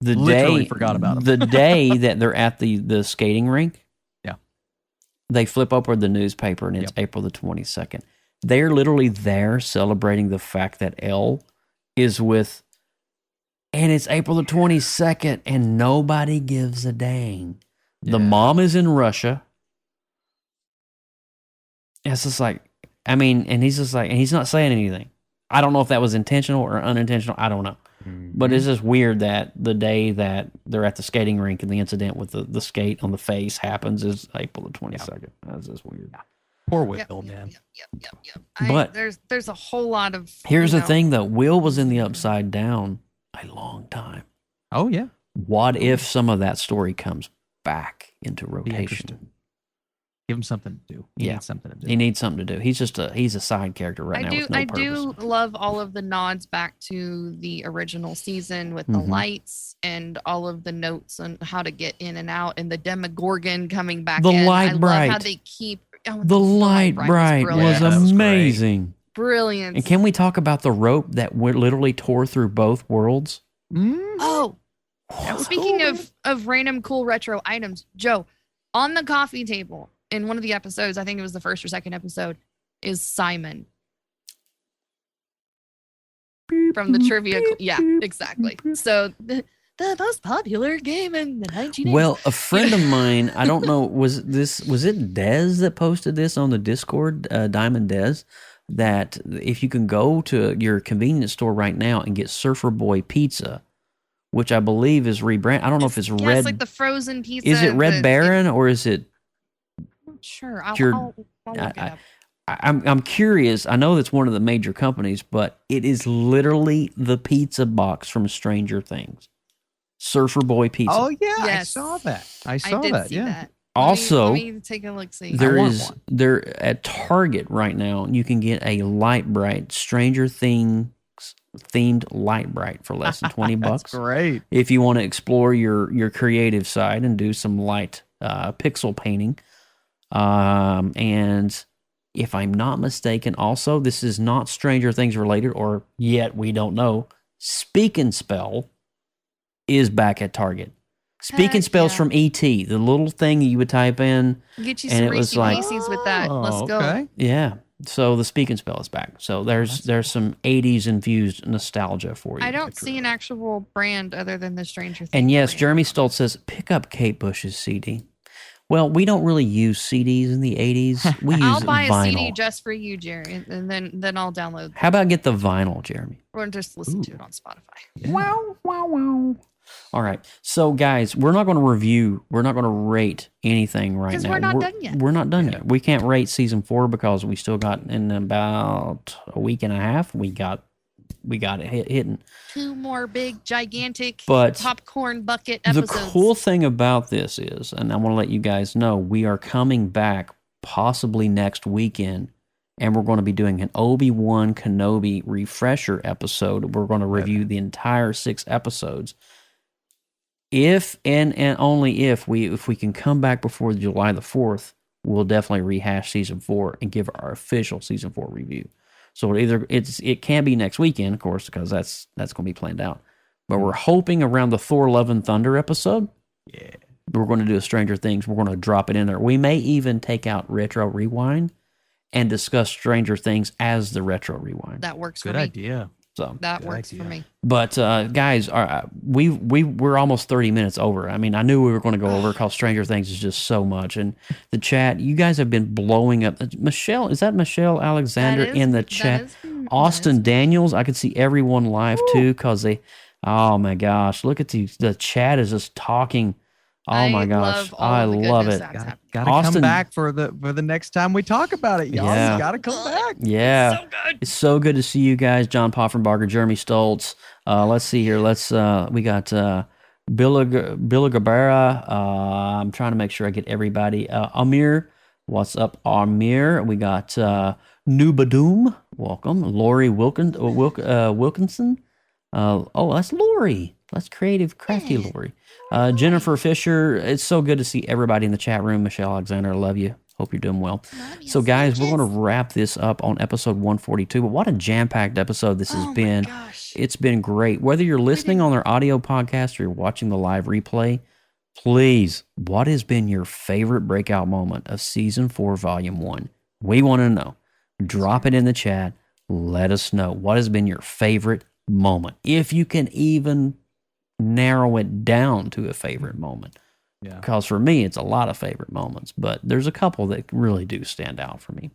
The Literally day forgot about him. The day that they're at the skating rink. Yeah. They flip over the newspaper and it's April the 22nd. They're literally there celebrating the fact that Elle is with, and it's April the 22nd and nobody gives a dang. The mom is in Russia. It's just like, I mean, and he's just like, and he's not saying anything. I don't know if that was intentional or unintentional. I don't know. But it's just weird that the day that they're at the skating rink and the incident with the skate on the face happens is April the 22nd. That's just weird. Poor Will, Yep, man. Yep. But- there's a whole lot of. Here's you the know, thing, though. Will was in the Upside Down a long time. Oh yeah. What if some of that story comes back into rotation? interesting. Give him something to do. He Yeah. needs something to do. He needs something to do. He's a side character right I now do with no I purpose. do love all of the nods back to the original season with the Mhm. lights and all of the notes on how to get in and out and the Demogorgon coming back The in. light I love bright. how they keep The light bright was Yeah, that was great. amazing. brilliant. And can we talk about the rope that literally tore through both worlds? Oh, That was speaking cool, of random cool retro items, Joe, on the coffee table in one of the episodes, I think it was the first or second episode, is Simon from the trivia. Yeah, exactly. So the most popular game in the 1980s. Well, a friend of mine, I don't know, was it Dez that posted this on the Discord, Diamond Dez, that if you can go to your convenience store right now and get Surfer Boy Pizza, which I believe is rebrand. I don't know if it's yeah, Red. it's like the frozen pizza. Is it Red that- Baron or is it? Sure, Pure- I'll look it up. I'm curious. I know that's one of the major companies, but it is literally the pizza box from Stranger Things. Surfer Boy Pizza. Oh yeah, I Yes. saw that. I I saw did that. see Yeah. that. Also, let me take a look. See, They're at Target right now. You can get a Light Bright Stranger Things themed Light Bright for less than 20 That's bucks. great. If you want to explore your creative side and do some light pixel painting. And if I'm not mistaken, also, this is not Stranger Things related, or yet we don't know. Speak and Spell is back at Target. Speak and Heck Spell's yeah. from E.T., the little thing you would type in. get you and some it was Reese's like- Pieces with that. Let's Oh, go. okay. Yeah. So the Speak and Spell is back. So there's some 80s infused nostalgia for you. I don't see an actual brand other than the Stranger Things. And yes, brand. Jeremy Stoltz says, pick up Kate Bush's CD. Well, we don't really use CDs in the 80s. We use I'll buy a vinyl. CD just for you, Jerry, and then I'll download How about get the vinyl, Jeremy? or just listen to it on Spotify. Wow, wow, wow. All right. So, guys, we're not going to review, we're not going to rate anything right 'Cause now. we're not done yet. We're not done yet. We can't rate season 4 because we still got, in about a week and a half, we got it hitting. 2 more big, gigantic But popcorn bucket The episodes. cool thing about this is, and I want to let you guys know, we are coming back possibly next weekend, and we're going to be doing an Obi-Wan Kenobi refresher episode. We're going to review the entire 6 episodes. If and only if we can come back before July the 4th, we'll definitely rehash season 4 and give our official season 4 review. So it can be next weekend, of course, because that's going to be planned out. But we're hoping around the Thor: Love and Thunder episode. Yeah. We're going to do a Stranger Things. We're going to drop it in there. We may even take out Retro Rewind and discuss Stranger Things as the Retro Rewind. That works for Good me. idea. So That works for me. But guys, we're almost 30 minutes over. I mean, I knew we were going to go over because Stranger Things is just so much. And the chat, you guys have been blowing up. Michelle, is that Michelle Alexander in the chat? Austin Daniels, I could see everyone live too because they. Oh my gosh! Look at the chat is just talking. Oh my gosh, I love it. Gotta come back for the next time we talk about it, y'all. Yeah. You gotta come back. Yeah, It's so good. It's so good to see you guys, John Poffenbarger, Jeremy Stoltz. Let's see here. We got Billagabara. I'm trying to make sure I get everybody. Amir, what's up, Amir? We got Nubadoom. Welcome, Lori Wilkinson. That's Lori. That's creative, crafty Lori. Jennifer Fisher. It's so good to see everybody in the chat room. Michelle Alexander, I love you. Hope you're doing well. So, guys, we're going to wrap this up on episode 142. But what a jam-packed episode this has been. Gosh. It's been great. Whether you're listening on our audio podcast or you're watching the live replay, please, what has been your favorite breakout moment of Season 4, Volume 1? We want to know. Drop it in the chat. Let us know. What has been your favorite moment? If you can even narrow it down to a favorite moment. Yeah. Because for me, it's a lot of favorite moments, but there's a couple that really do stand out for me.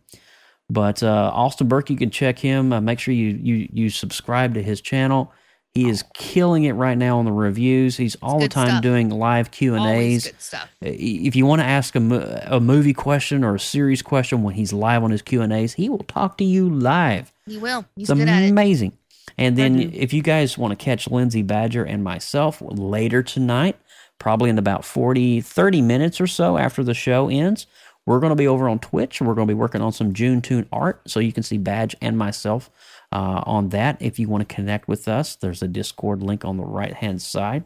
But Austin Burke, you can check him. Make sure you subscribe to his channel. He is killing it right now on the reviews. He's all the time doing live Q&As. Always good stuff. If you want to ask a movie question or a series question when he's live on his Q&As, he will talk to you live. He will. He's it's good at it. amazing. And then if you guys want to catch Lindsay Badger and myself later tonight, probably in about 30 minutes or so after the show ends, we're going to be over on Twitch. We're going to be working on some June Tune art, so you can see Badge and myself on that. If you want to connect with us, there's a Discord link on the right-hand side.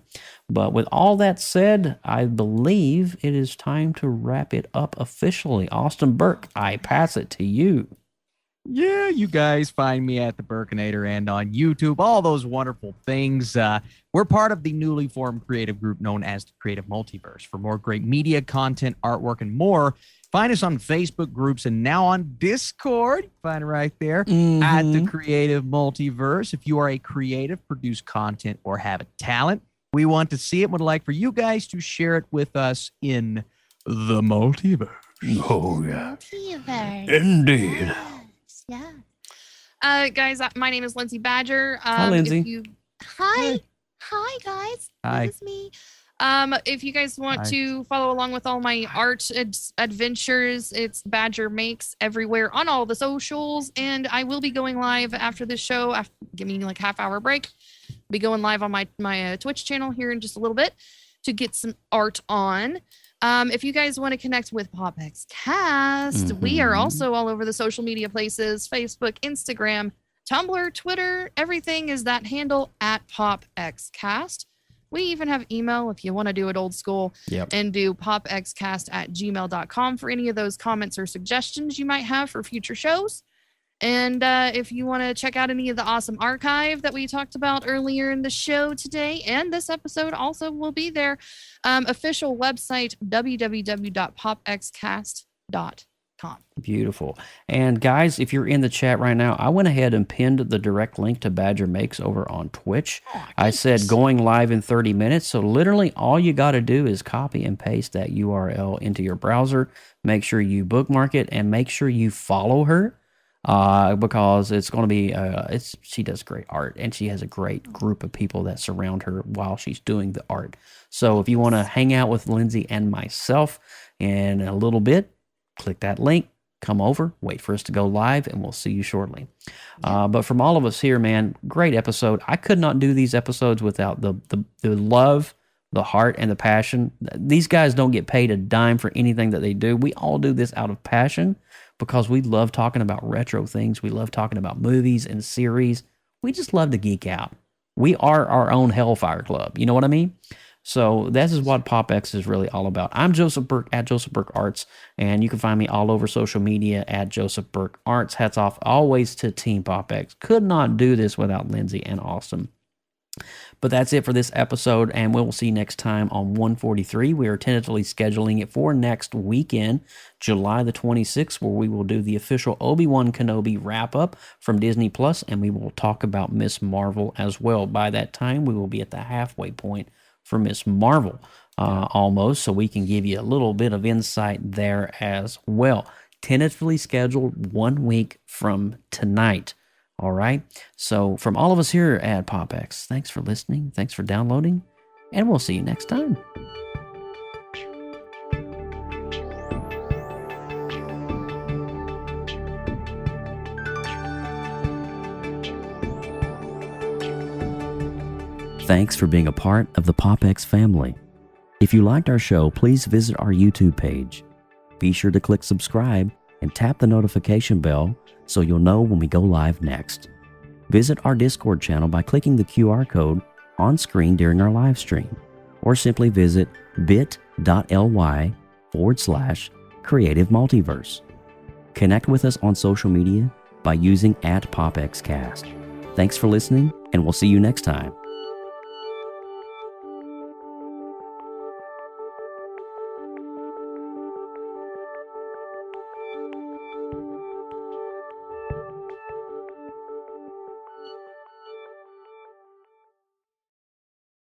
But with all that said, I believe it is time to wrap it up officially. Austin Burke, I pass it to you. Yeah, you guys find me at the Burkinator and on YouTube, all those wonderful things. We're part of the newly formed creative group known as the Creative Multiverse. For more great media, content, artwork, and more, find us on Facebook groups and now on Discord. Find it right there at the Creative Multiverse. If you are a creative, produce content, or have a talent, we want to see it. Would like for you guys to share it with us in the multiverse. Oh, yeah. Multiverse. Indeed. Yeah. Guys, my name is Lindsay Badger. Hi, Lindsay. Hi, guys. Hi. This is me. If you guys want Hi. to follow along with all my art adventures, it's Badger Makes everywhere on all the socials. And I will be going live after this show. Give me like half-hour break. Be going live on my Twitch channel here in just a little bit to get some art on. If you guys want to connect with PopXcast, we are also all over the social media places, Facebook, Instagram, Tumblr, Twitter, everything is that handle at PopXcast. We even have email if you want to do it old school and do popxcast@gmail.com for any of those comments or suggestions you might have for future shows. And if you want to check out any of the awesome archive that we talked about earlier in the show today, and this episode also will be there, official website, www.popxcast.com. Beautiful. And guys, if you're in the chat right now, I went ahead and pinned the direct link to Badger Makes over on Twitch. I said going live in 30 minutes. So literally all you got to do is copy and paste that URL into your browser. Make sure you bookmark it and make sure you follow her. Because it's going to be, she does great art and she has a great group of people that surround her while she's doing the art. So if you want to hang out with Lindsay and myself in a little bit, click that link, come over, wait for us to go live, and we'll see you shortly. But from all of us here, man, great episode. I could not do these episodes without the love, the heart, and the passion. These guys don't get paid a dime for anything that they do. We all do this out of passion because we love talking about retro things. We love talking about movies and series. We just love to geek out. We are our own Hellfire Club. You know what I mean? So this is what PopX is really all about. I'm Joseph Burke at Joseph Burke Arts, and you can find me all over social media at Joseph Burke Arts. Hats off always to Team PopX. Could not do this without Lindsay and Austin. But that's it for this episode, and we'll see you next time on 143. We are tentatively scheduling it for next weekend, July the 26th, where we will do the official Obi-Wan Kenobi wrap-up from Disney+, and we will talk about Miss Marvel as well. By that time, we will be at the halfway point for Miss Marvel, almost, so we can give you a little bit of insight there as well. Tentatively scheduled 1 week from tonight. All right. So from all of us here at PopX, thanks for listening. Thanks for downloading. And we'll see you next time. Thanks for being a part of the PopX family. If you liked our show, please visit our YouTube page. Be sure to click subscribe and tap the notification bell so you'll know when we go live next. Visit our Discord channel by clicking the QR code on screen during our live stream, or simply visit bit.ly/Creative Multiverse. Connect with us on social media by using @PopXcast. Thanks for listening, and we'll see you next time.